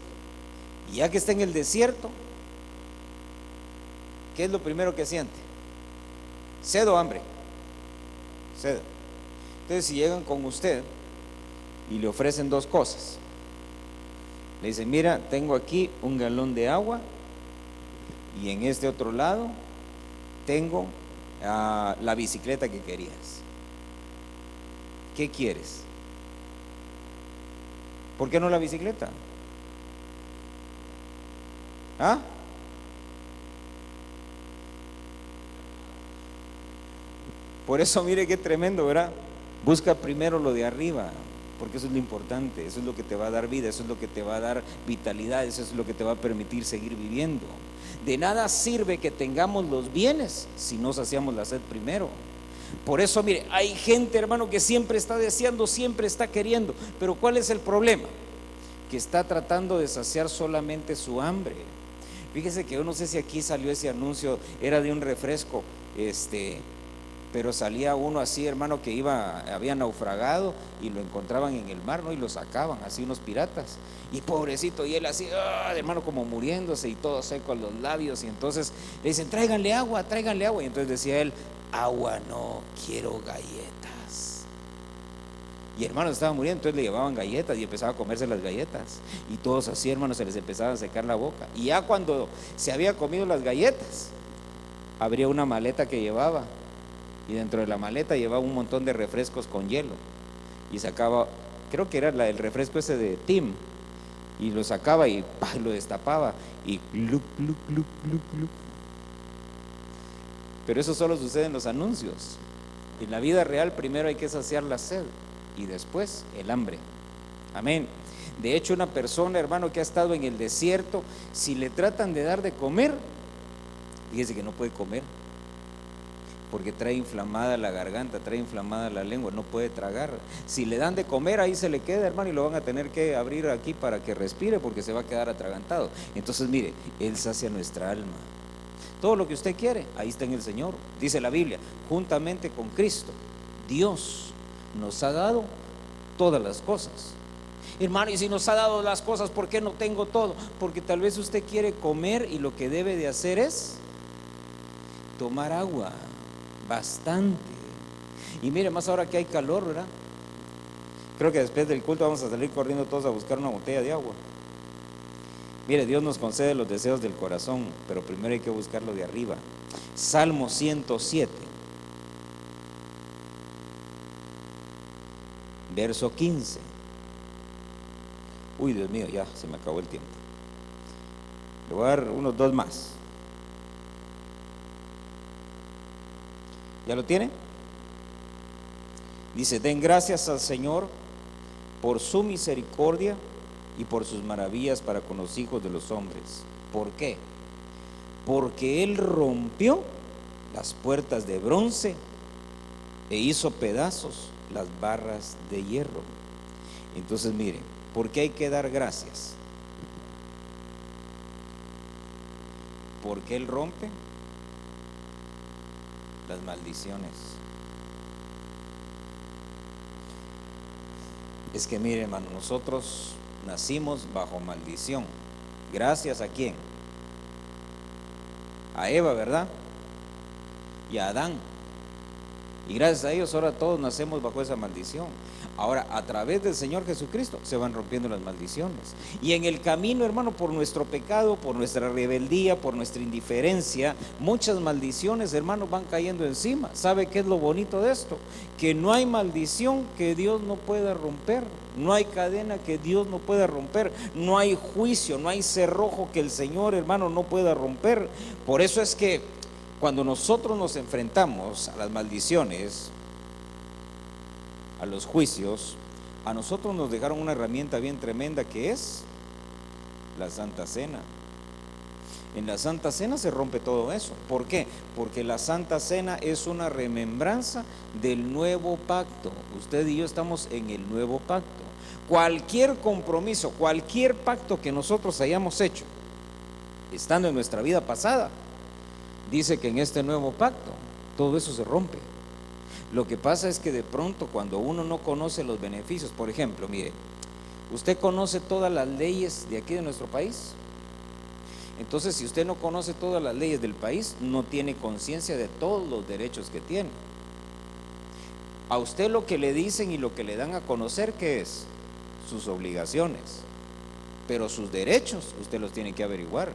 y ya que está en el desierto, ¿qué es lo primero que siente? ¿Sed o hambre? Sed. Entonces, si llegan con usted y le ofrecen dos cosas, le dicen, mira, tengo aquí un galón de agua, y en este otro lado tengo la bicicleta que querías. ¿Qué quieres? ¿Por qué no la bicicleta? ¿Ah? Por eso mire qué tremendo, ¿verdad? Busca primero lo de arriba, porque eso es lo importante, eso es lo que te va a dar vida, eso es lo que te va a dar vitalidad, eso es lo que te va a permitir seguir viviendo. De nada sirve que tengamos los bienes si no saciamos la sed primero. Por eso, mire, hay gente, hermano, que siempre está deseando, siempre está queriendo, pero ¿cuál es el problema? Que está tratando de saciar solamente su hambre. Fíjese que yo no sé si aquí salió ese anuncio, era de un refresco, pero salía uno así, hermano, que había naufragado y lo encontraban en el mar, ¿no? Y lo sacaban, así unos piratas, y pobrecito, y él así, hermano, como muriéndose y todo seco a los labios, y entonces le dicen, tráiganle agua, y entonces decía él, agua no, quiero galletas. Y hermano estaba muriendo, entonces le llevaban galletas y empezaba a comerse las galletas, y todos así, hermano, se les empezaba a secar la boca. Y ya cuando se había comido las galletas, abría una maleta que llevaba, y dentro de la maleta llevaba un montón de refrescos con hielo, y sacaba, creo que era el refresco ese de Tim, y lo sacaba y lo destapaba y glup, glup, glup, glup, glup. Pero eso solo sucede en los anuncios. En la vida real primero hay que saciar la sed y después el hambre. Amén. De hecho, una persona, hermano, que ha estado en el desierto, si le tratan de dar de comer, fíjese que no puede comer, porque trae inflamada la garganta, trae inflamada la lengua, no puede tragar. Si le dan de comer, ahí se le queda, hermano, y lo van a tener que abrir aquí para que respire, porque se va a quedar atragantado. Entonces, mire, Él sacia nuestra alma. Todo lo que usted quiere, ahí está en el Señor. Dice la Biblia, juntamente con Cristo, Dios nos ha dado todas las cosas. Hermano, y si nos ha dado las cosas, ¿por qué no tengo todo? Porque tal vez usted quiere comer y lo que debe de hacer es tomar agua, bastante. Y mire, más ahora que hay calor, ¿verdad? Creo que después del culto vamos a salir corriendo todos a buscar una botella de agua. Mire, Dios nos concede los deseos del corazón, pero primero hay que buscarlo de arriba. Salmo 107, verso 15. Uy, Dios mío, ya se me acabó el tiempo. Le voy a dar unos dos más. ¿Ya lo tiene? Dice, den gracias al Señor por su misericordia y por sus maravillas para con los hijos de los hombres. ¿Por qué? Porque Él rompió las puertas de bronce e hizo pedazos las barras de hierro. Entonces, mire, ¿por qué hay que dar gracias? Porque Él rompe las maldiciones. Es que mire, hermano, nosotros nacimos bajo maldición. ¿Gracias a quién? A Eva, ¿verdad? Y a Adán. Y gracias a ellos ahora todos nacemos bajo esa maldición. Ahora, a través del Señor Jesucristo se van rompiendo las maldiciones. Y en el camino, hermano, por nuestro pecado, por nuestra rebeldía, por nuestra indiferencia, muchas maldiciones, hermano, van cayendo encima. ¿Sabe qué es lo bonito de esto? Que no hay maldición que Dios no pueda romper. No hay cadena que Dios no pueda romper. No hay juicio, no hay cerrojo que el Señor, hermano, no pueda romper. Por eso es que cuando nosotros nos enfrentamos a las maldiciones, a los juicios, A nosotros nos dejaron una herramienta bien tremenda que es la Santa Cena. En la Santa Cena se rompe todo eso. ¿Por qué? Porque la Santa Cena es una remembranza del nuevo pacto. Usted y yo estamos en el nuevo pacto. Cualquier compromiso, cualquier pacto que nosotros hayamos hecho, estando en nuestra vida pasada, dice que en este nuevo pacto todo eso se rompe. Lo que pasa es que de pronto cuando uno no conoce los beneficios, por ejemplo, mire, ¿usted conoce todas las leyes de aquí de nuestro país? Entonces, si usted no conoce todas las leyes del país, no tiene conciencia de todos los derechos que tiene. A usted lo que le dicen y lo que le dan a conocer, ¿qué es? Sus obligaciones. Pero sus derechos, usted los tiene que averiguar.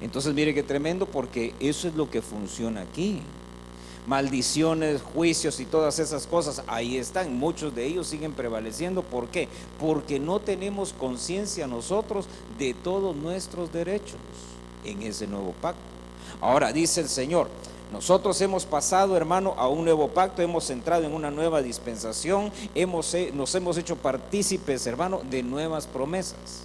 Entonces, mire qué tremendo, porque eso es lo que funciona aquí. Maldiciones, juicios y todas esas cosas, ahí están, muchos de ellos siguen prevaleciendo. ¿Por qué? Porque no tenemos conciencia nosotros de todos nuestros derechos en ese nuevo pacto. Ahora dice el Señor, nosotros hemos pasado, hermano, a un nuevo pacto, hemos entrado en una nueva dispensación, nos hemos hecho partícipes, hermano, de nuevas promesas.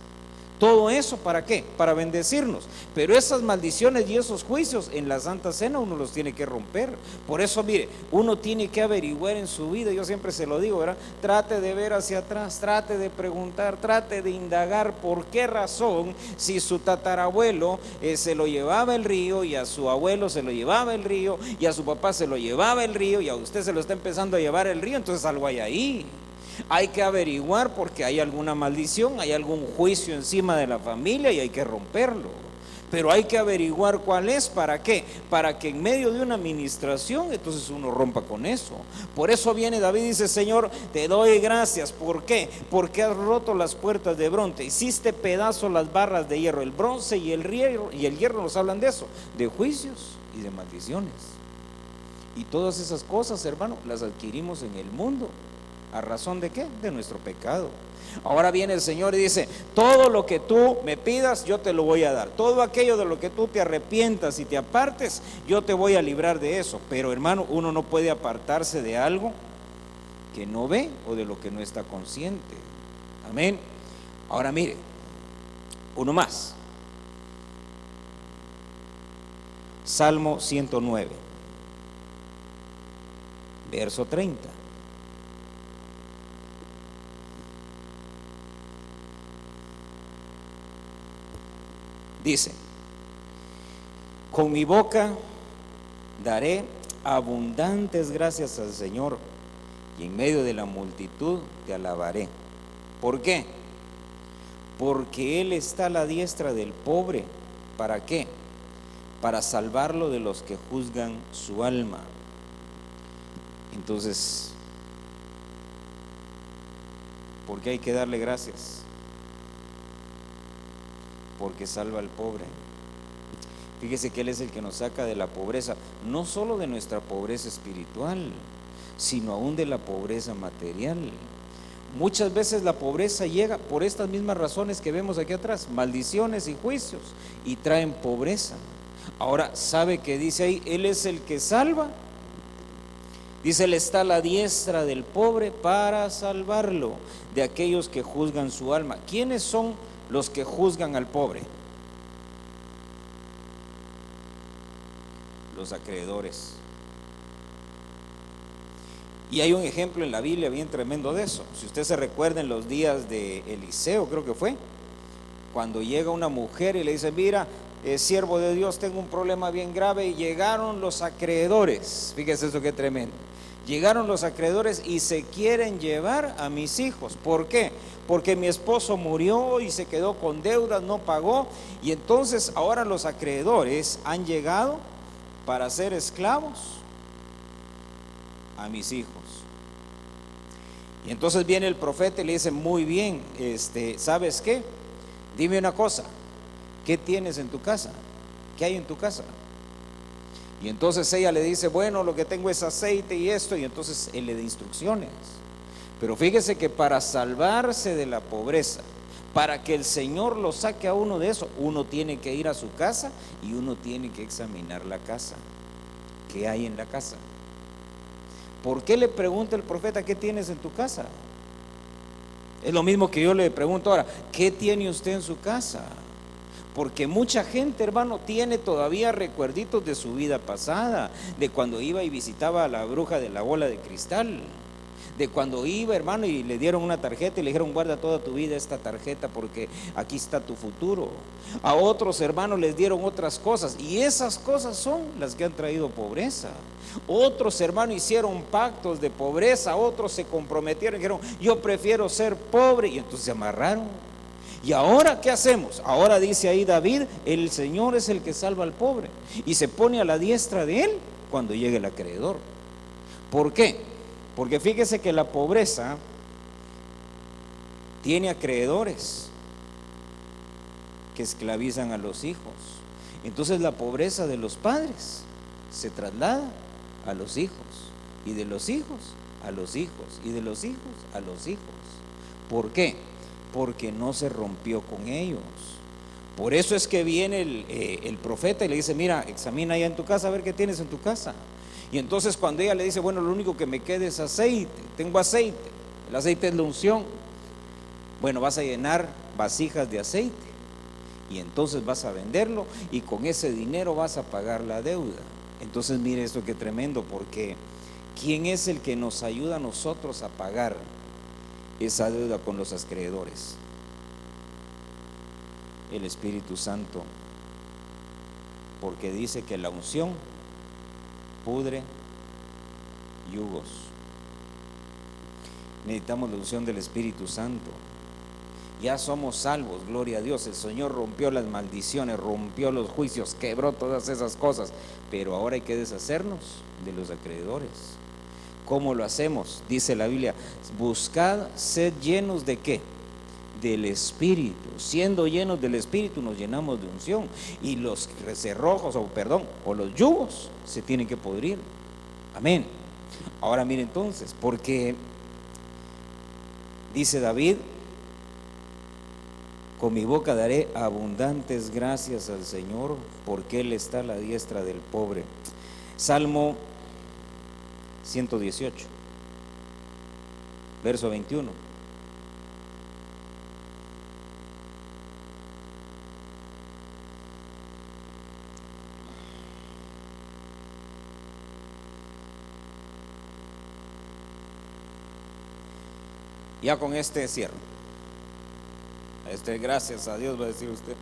Todo eso, ¿para qué? Para bendecirnos. Pero esas maldiciones y esos juicios en la Santa Cena uno los tiene que romper. Por eso, mire, uno tiene que averiguar en su vida. Yo siempre se lo digo, ¿verdad? Trate de ver hacia atrás, trate de preguntar, trate de indagar por qué razón, si su tatarabuelo se lo llevaba el río, y a su abuelo se lo llevaba el río, y a su papá se lo llevaba el río, y a usted se lo está empezando a llevar el río, entonces algo hay ahí. Hay que averiguar porque hay alguna maldición, hay algún juicio encima de la familia y hay que romperlo. Pero hay que averiguar cuál es, ¿para qué? Para que en medio de una administración entonces uno rompa con eso. Por eso viene David y dice, Señor, te doy gracias. ¿Por qué? Porque has roto las puertas de bronce, hiciste pedazos las barras de hierro. El bronce y el hierro nos hablan de eso, de juicios y de maldiciones. Y todas esas cosas, hermano, las adquirimos en el mundo. ¿A razón de qué? De nuestro pecado. Ahora viene el Señor y dice, todo lo que tú me pidas, yo te lo voy a dar. Todo aquello de lo que tú te arrepientas y te apartes, yo te voy a librar de eso. Pero, hermano, uno no puede apartarse de algo que no ve o de lo que no está consciente. Amén. Ahora mire, uno más. Salmo 109, verso 30. Dice, con mi boca daré abundantes gracias al Señor, y en medio de la multitud te alabaré. ¿Por qué? Porque Él está a la diestra del pobre. ¿Para qué? Para salvarlo de los que juzgan su alma. Entonces, ¿por qué hay que darle gracias? Porque salva al pobre. Fíjese que Él es el que nos saca de la pobreza, no solo de nuestra pobreza espiritual, sino aún de la pobreza material. Muchas veces la pobreza llega por estas mismas razones que vemos aquí atrás, maldiciones y juicios, y traen pobreza. Ahora, ¿sabe qué dice ahí? Él es el que salva. Dice, Él está a la diestra del pobre para salvarlo de aquellos que juzgan su alma. ¿Quiénes son los que juzgan al pobre? Los acreedores. Y hay un ejemplo en la Biblia bien tremendo de eso. Si usted se recuerda en los días de Eliseo, creo que fue, cuando llega una mujer y le dice, mira, siervo de Dios, tengo un problema bien grave, y llegaron los acreedores. Fíjese eso, qué tremendo. Llegaron los acreedores y se quieren llevar a mis hijos. ¿Por qué? Porque mi esposo murió y se quedó con deudas, no pagó, y entonces ahora los acreedores han llegado para ser esclavos a mis hijos. Y entonces viene el profeta y le dice, muy bien, ¿sabes qué? Dime una cosa, ¿qué tienes en tu casa? ¿Qué hay en tu casa? Y entonces ella le dice, bueno, lo que tengo es aceite y esto, y entonces él le da instrucciones. Pero fíjese que para salvarse de la pobreza, para que el Señor lo saque a uno de eso, uno tiene que ir a su casa y uno tiene que examinar la casa. ¿Qué hay en la casa? ¿Por qué le pregunta el profeta, qué tienes en tu casa? Es lo mismo que yo le pregunto ahora, ¿qué tiene usted en su casa? Porque mucha gente, hermano, tiene todavía recuerditos de su vida pasada, de cuando iba y visitaba a la bruja de la bola de cristal, de cuando iba, hermano, y le dieron una tarjeta y le dijeron: guarda toda tu vida esta tarjeta porque aquí está tu futuro. A otros hermanos les dieron otras cosas, y esas cosas son las que han traído pobreza. Otros hermanos hicieron pactos de pobreza, otros se comprometieron y dijeron: yo prefiero ser pobre, y entonces se amarraron. Y ahora, ¿qué hacemos? Ahora dice ahí David: el Señor es el que salva al pobre, y se pone a la diestra de él cuando llegue el acreedor. ¿Por qué? Porque fíjese que la pobreza tiene acreedores que esclavizan a los hijos. Entonces la pobreza de los padres se traslada a los hijos, y de los hijos a los hijos, y de los hijos a los hijos. ¿Por qué? Porque no se rompió con ellos. Por eso es que viene el profeta y le dice: mira, examina allá en tu casa a ver qué tienes en tu casa. Y entonces cuando ella le dice: bueno, lo único que me queda es aceite, tengo aceite, el aceite es la unción. Bueno, vas a llenar vasijas de aceite, y entonces vas a venderlo, y con ese dinero vas a pagar la deuda. Entonces mire esto, que tremendo, porque ¿quién es el que nos ayuda a nosotros a pagar esa deuda con los acreedores? El Espíritu Santo, porque dice que la unción pudre yugos. Necesitamos la unción del Espíritu Santo. Ya somos salvos, gloria a Dios. El Señor rompió las maldiciones, rompió los juicios, quebró todas esas cosas, pero ahora hay que deshacernos de los acreedores. ¿Cómo lo hacemos? Dice la Biblia: buscad, sed llenos de ¿qué? Del Espíritu. Siendo llenos del Espíritu nos llenamos de unción, y los cerrojos o los yugos se tienen que podrir. Amén. Ahora mire entonces, porque dice David: con mi boca daré abundantes gracias al Señor, porque Él está a la diestra del pobre. Salmo 118, verso 21. Ya con este cierro. Gracias a Dios, va a decir usted.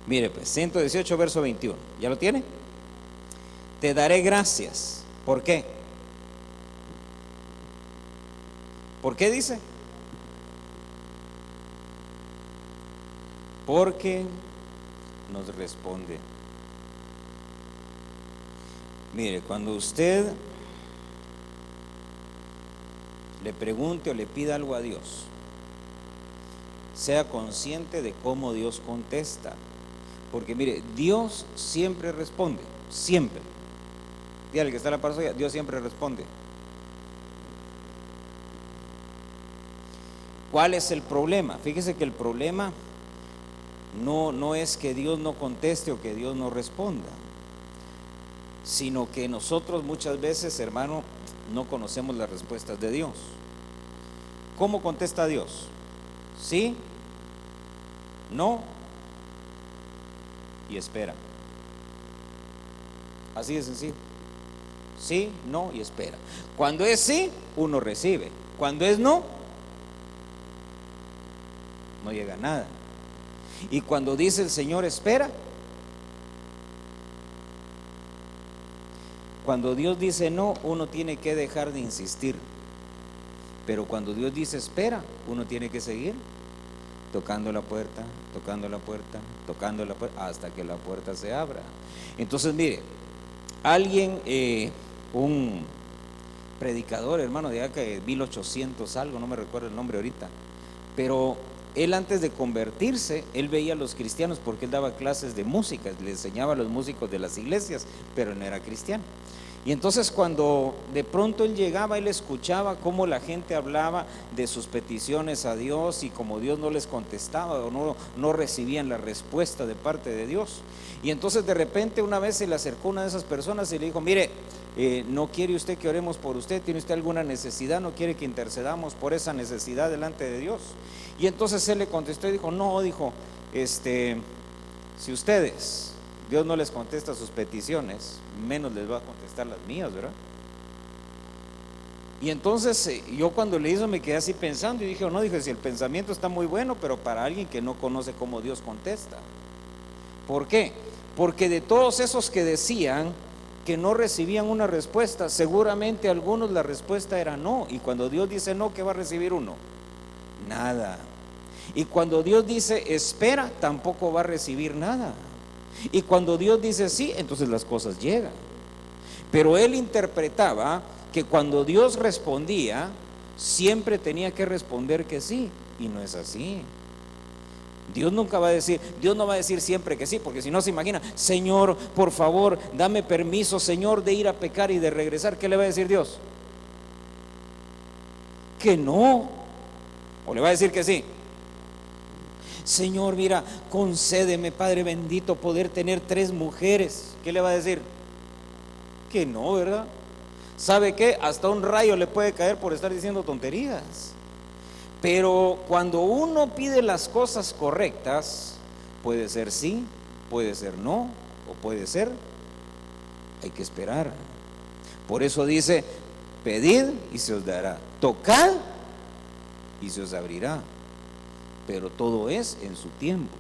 Mire pues, 118 verso 21. ¿Ya lo tiene? Te daré gracias. ¿Por qué? ¿Por qué dice? Porque nos responde. Mire, cuando usted le pregunte o le pida algo a Dios, sea consciente de cómo Dios contesta. Porque mire, Dios siempre responde, siempre. Dígale que está en la parte, Dios siempre responde. ¿Cuál es el problema? Fíjese que el problema no es que Dios no conteste o que Dios no responda, sino que nosotros muchas veces, hermano, no conocemos las respuestas de Dios. ¿Cómo contesta Dios? ¿Sí? ¿No? Y espera. Así de sencillo. Sí, no y espera. Cuando es sí, uno recibe. Cuando es no, no llega a nada. Y cuando dice el Señor espera, cuando Dios dice no, uno tiene que dejar de insistir. Pero cuando Dios dice espera, uno tiene que seguir tocando la puerta, tocando la puerta, tocando la puerta, hasta que la puerta se abra. Entonces mire, alguien, un predicador, hermano, de acá de 1800 algo, no me recuerdo el nombre ahorita, pero él, antes de convertirse, él veía a los cristianos, porque él daba clases de música, le enseñaba a los músicos de las iglesias, pero no era cristiano. Y entonces cuando de pronto él llegaba, él escuchaba cómo la gente hablaba de sus peticiones a Dios, y como Dios no les contestaba o no recibían la respuesta de parte de Dios. Y entonces de repente una vez se le acercó una de esas personas y le dijo: mire, ¿no quiere usted que oremos por usted? ¿Tiene usted alguna necesidad? ¿No quiere que intercedamos por esa necesidad delante de Dios? Y entonces él le contestó y dijo, no, dijo, si ustedes, Dios no les contesta sus peticiones, menos les va a contestar las mías, ¿verdad? Y entonces yo cuando le hizo me quedé así pensando y dije, no, dije, si el pensamiento está muy bueno, pero para alguien que no conoce cómo Dios contesta. ¿Por qué? Porque de todos esos que decían que no recibían una respuesta, seguramente algunos la respuesta era no. Y cuando Dios dice no, ¿qué va a recibir uno? Nada. Y cuando Dios dice espera, tampoco va a recibir nada. Y cuando Dios dice sí, entonces las cosas llegan. Pero él interpretaba que cuando Dios respondía, siempre tenía que responder que sí, y no es así. Dios nunca va a decir, Dios no va a decir siempre que sí, porque si no se imagina, Señor, por favor, dame permiso, Señor, de ir a pecar y de regresar. ¿Qué le va a decir Dios? Que no. ¿O le va a decir que sí? Señor, mira, concédeme, Padre bendito, poder tener 3 mujeres. ¿Qué le va a decir? Que no, ¿verdad? ¿Sabe qué? Hasta un rayo le puede caer por estar diciendo tonterías. Pero cuando uno pide las cosas correctas, puede ser sí, puede ser no, o puede ser, hay que esperar. Por eso dice, pedid y se os dará, tocad y se os abrirá, pero todo es en su tiempo.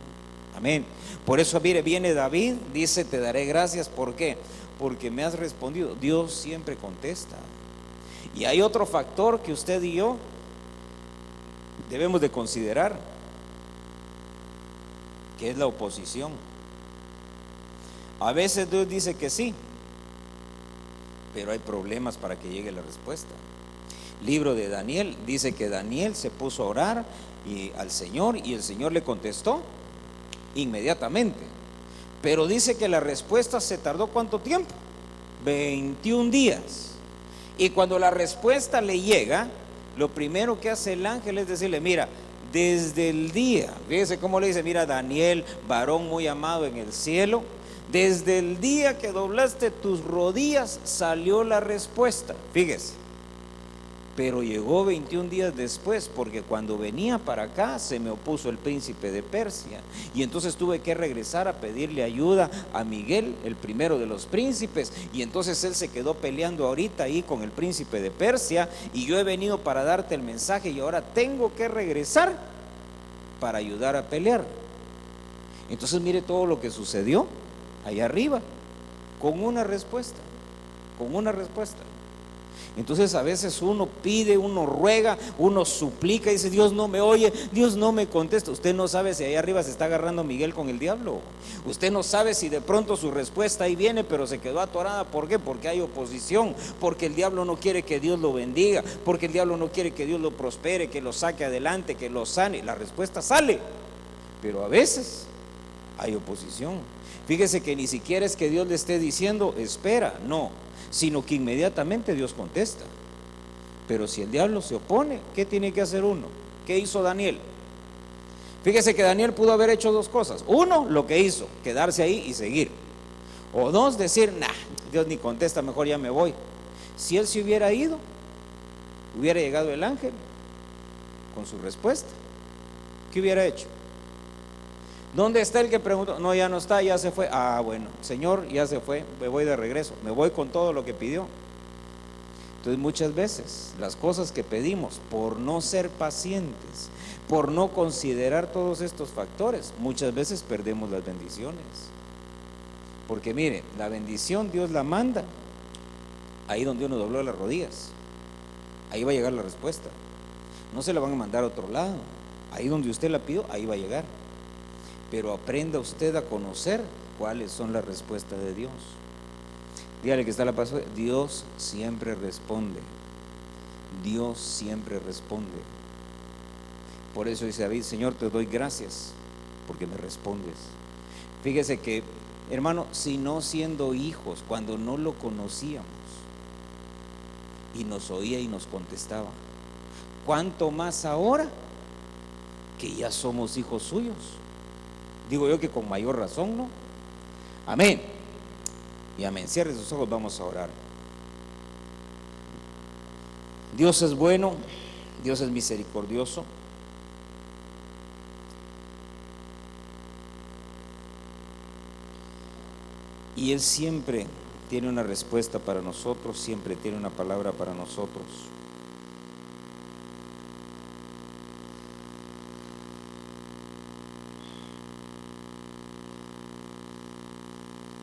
Amén. Por eso mire, viene David, dice, te daré gracias. ¿Por qué? Porque me has respondido. Dios siempre contesta. Y hay otro factor que usted y yo debemos de considerar, que es la oposición. A veces Dios dice que sí, pero hay problemas para que llegue la respuesta. Libro de Daniel dice que Daniel se puso a orar al Señor y el Señor le contestó inmediatamente. Pero dice que la respuesta se tardó ¿cuánto tiempo? 21 días. Y cuando la respuesta le llega, lo primero que hace el ángel es decirle, mira, desde el día, fíjese cómo le dice, mira Daniel, varón muy amado en el cielo, desde el día que doblaste tus rodillas salió la respuesta. Fíjese. Pero llegó 21 días después, porque cuando venía para acá se me opuso el príncipe de Persia, y entonces tuve que regresar a pedirle ayuda a Miguel, el primero de los príncipes, y entonces él se quedó peleando ahorita ahí con el príncipe de Persia, y yo he venido para darte el mensaje y ahora tengo que regresar para ayudar a pelear. Entonces mire todo lo que sucedió allá arriba, con una respuesta, con una respuesta. Entonces a veces uno pide, uno ruega, uno suplica y dice, Dios no me oye, Dios no me contesta. Usted no sabe si ahí arriba se está agarrando Miguel con el diablo. Usted no sabe si de pronto su respuesta ahí viene, pero se quedó atorada. ¿Por qué? Porque hay oposición, porque el diablo no quiere que Dios lo bendiga, porque el diablo no quiere que Dios lo prospere, que lo saque adelante, que lo sane. La respuesta sale, pero a veces hay oposición. Fíjese que ni siquiera es que Dios le esté diciendo, espera, no, sino que inmediatamente Dios contesta. Pero si el diablo se opone, ¿qué tiene que hacer uno? ¿Qué hizo Daniel? Fíjese que Daniel pudo haber hecho 2 cosas. Uno, lo que hizo, quedarse ahí y seguir. O 2, decir, nah, Dios ni contesta, mejor ya me voy. Si él se hubiera ido, hubiera llegado el ángel con su respuesta, ¿qué hubiera hecho? ¿Dónde está el que preguntó? No, ya no está, ya se fue. Ah, bueno, Señor, ya se fue, me voy de regreso, me voy con todo lo que pidió. Entonces muchas veces las cosas que pedimos, por no ser pacientes, por no considerar todos estos factores, muchas veces perdemos las bendiciones. Porque mire, la bendición Dios la manda ahí donde uno dobló las rodillas, ahí va a llegar la respuesta. No se la van a mandar a otro lado, ahí donde usted la pidió, ahí va a llegar. Pero aprenda usted a conocer cuáles son las respuestas de Dios. Dígale que está la paz. Dios siempre responde. Dios siempre responde. Por eso dice David, Señor, te doy gracias porque me respondes. Fíjese que, hermano, si no siendo hijos, cuando no lo conocíamos y nos oía y nos contestaba, ¿cuánto más ahora que ya somos hijos suyos? Digo yo que con mayor razón, ¿no? Amén. Y amén. Cierre sus ojos, vamos a orar. Dios es bueno, Dios es misericordioso. Y Él siempre tiene una respuesta para nosotros, siempre tiene una palabra para nosotros.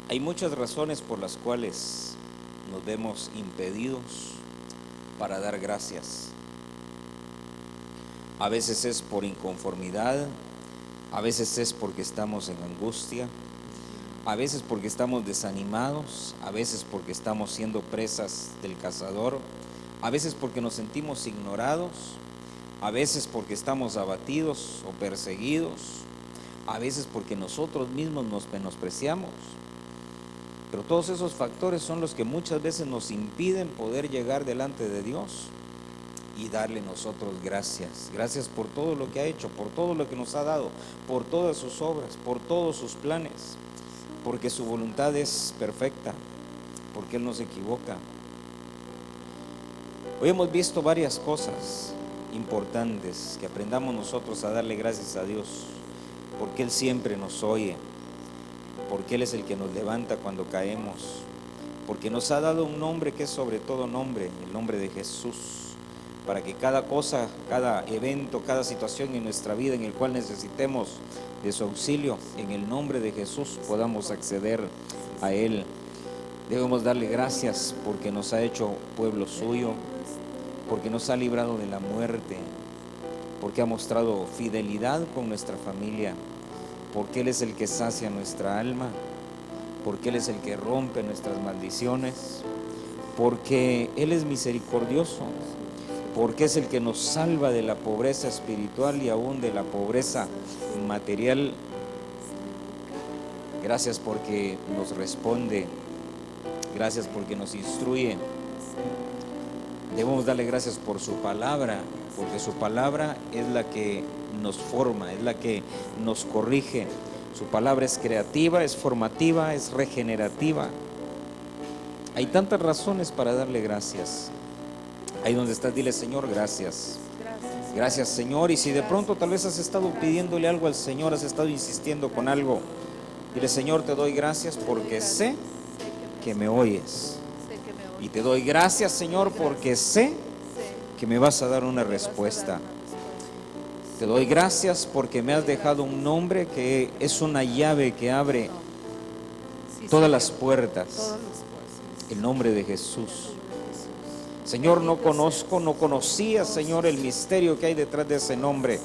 Hay muchas razones por las cuales nos vemos impedidos para dar gracias. A veces es por inconformidad, a veces es porque estamos en angustia, a veces porque estamos desanimados, a veces porque estamos siendo presas del cazador, a veces porque nos sentimos ignorados, a veces porque estamos abatidos o perseguidos, a veces porque nosotros mismos nos menospreciamos. Pero todos esos factores son los que muchas veces nos impiden poder llegar delante de Dios y darle nosotros gracias. Gracias por todo lo que ha hecho, por todo lo que nos ha dado, por todas sus obras, por todos sus planes, porque su voluntad es perfecta, porque Él no se equivoca. Hoy hemos visto varias cosas importantes que aprendamos nosotros a darle gracias a Dios, porque Él siempre nos oye, porque Él es el que nos levanta cuando caemos, porque nos ha dado un nombre que es sobre todo nombre, el nombre de Jesús, para que cada cosa, cada evento, cada situación en nuestra vida en el cual necesitemos de su auxilio, en el nombre de Jesús podamos acceder a Él. Debemos darle gracias porque nos ha hecho pueblo suyo, porque nos ha librado de la muerte, porque ha mostrado fidelidad con nuestra familia, porque Él es el que sacia nuestra alma, porque Él es el que rompe nuestras maldiciones, porque Él es misericordioso, porque es el que nos salva de la pobreza espiritual y aún de la pobreza material. Gracias porque nos responde, gracias porque nos instruye. Debemos darle gracias por su palabra, porque su palabra es la que nos forma, es la que nos corrige. Su palabra es creativa, es formativa, es regenerativa. Hay tantas razones para darle gracias. Ahí donde estás, dile: Señor, gracias. Gracias, Señor. Y si de pronto tal vez has estado pidiéndole algo al Señor, has estado insistiendo con algo, dile: Señor, te doy gracias porque sé que me oyes. Y te doy gracias, Señor, porque sé que me vas a dar una respuesta. Te doy gracias porque me has dejado un nombre que es una llave que abre todas las puertas. El nombre de Jesús. Señor, no conocía, Señor, el misterio que hay detrás de ese nombre.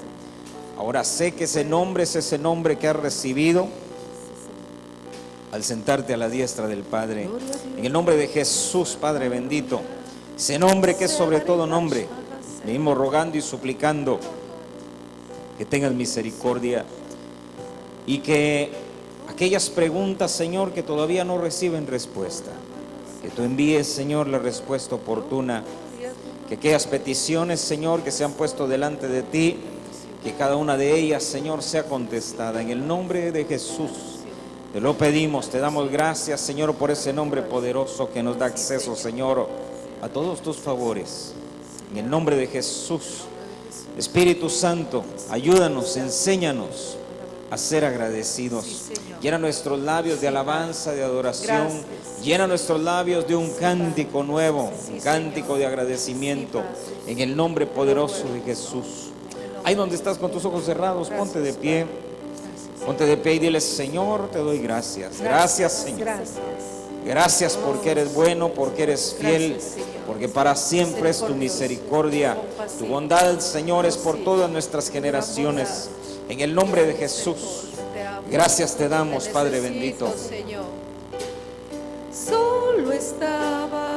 Ahora sé que ese nombre es ese nombre que has recibido al sentarte a la diestra del Padre. En el nombre de Jesús, Padre bendito, ese nombre que es sobre todo nombre, venimos rogando y suplicando que tengas misericordia y que aquellas preguntas, Señor, que todavía no reciben respuesta, que tú envíes, Señor, la respuesta oportuna, que aquellas peticiones, Señor, que se han puesto delante de ti, que cada una de ellas, Señor, sea contestada. En el nombre de Jesús te lo pedimos, te damos gracias, Señor, por ese nombre poderoso que nos da acceso, Señor, a todos tus favores. En el nombre de Jesús, Espíritu Santo, ayúdanos, enséñanos a ser agradecidos. Llena nuestros labios de alabanza, de adoración. Llena nuestros labios de un cántico nuevo, un cántico de agradecimiento. En el nombre poderoso de Jesús. Ahí donde estás con tus ojos cerrados, ponte de pie. Ponte de pie y dile: Señor, te doy gracias. Gracias, Señor. Gracias porque eres bueno, porque eres fiel, porque para siempre es tu misericordia. Tu bondad, Señor, es por todas nuestras generaciones. En el nombre de Jesús, gracias te damos, Padre bendito. Solo estaba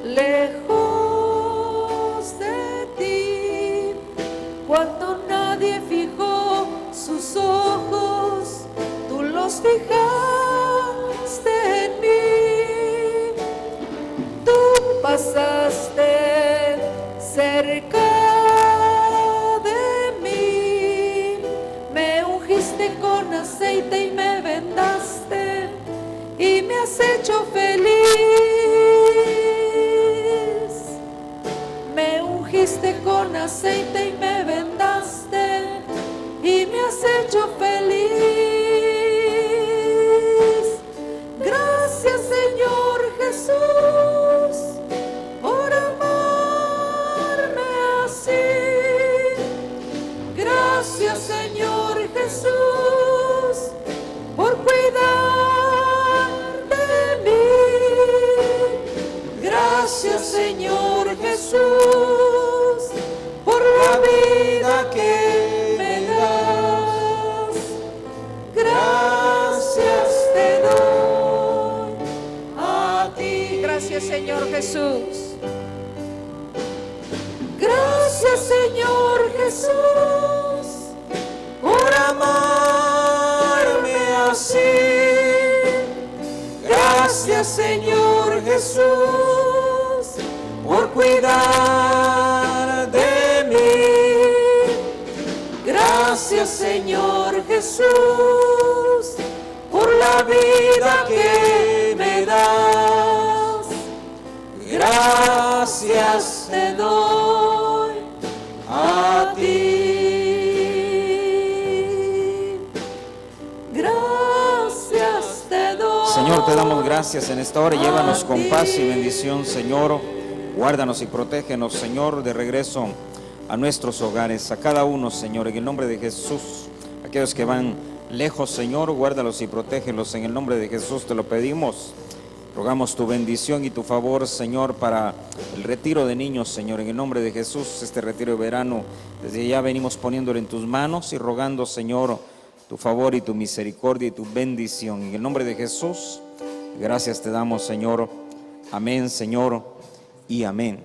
lejos de ti cuando nadie fijó sus ojos, tú los fijaste en mí. Tú pasaste cerca de mí, me ungiste con aceite y me vendaste y me has hecho feliz. con aceite y me vendaste y me has hecho feliz. Gracias, Señor Jesús, por amarme así. Gracias, Señor Jesús, por cuidar de mí. Gracias, Señor Jesús, por la vida que me das. Gracias te doy a ti. Gracias, Señor Jesús. Gracias, Señor Jesús, por amarme así. Gracias, Señor Jesús, por cuidar de mí. Gracias, Señor Jesús, por la vida que me das. Gracias te doy a ti. Gracias te doy. Señor, te damos gracias en esta hora. Llévanos con paz y bendición, Señor. Guárdanos y protégenos, Señor, de regreso a nuestros hogares, a cada uno, Señor, en el nombre de Jesús. Aquellos que van lejos, Señor, guárdalos y protégelos, en el nombre de Jesús te lo pedimos. Rogamos tu bendición y tu favor, Señor, para el retiro de niños, Señor, en el nombre de Jesús, este retiro de verano. Desde ya venimos poniéndolo en tus manos y rogando, Señor, tu favor y tu misericordia y tu bendición. En el nombre de Jesús, gracias te damos, Señor. Amén, Señor, y amén.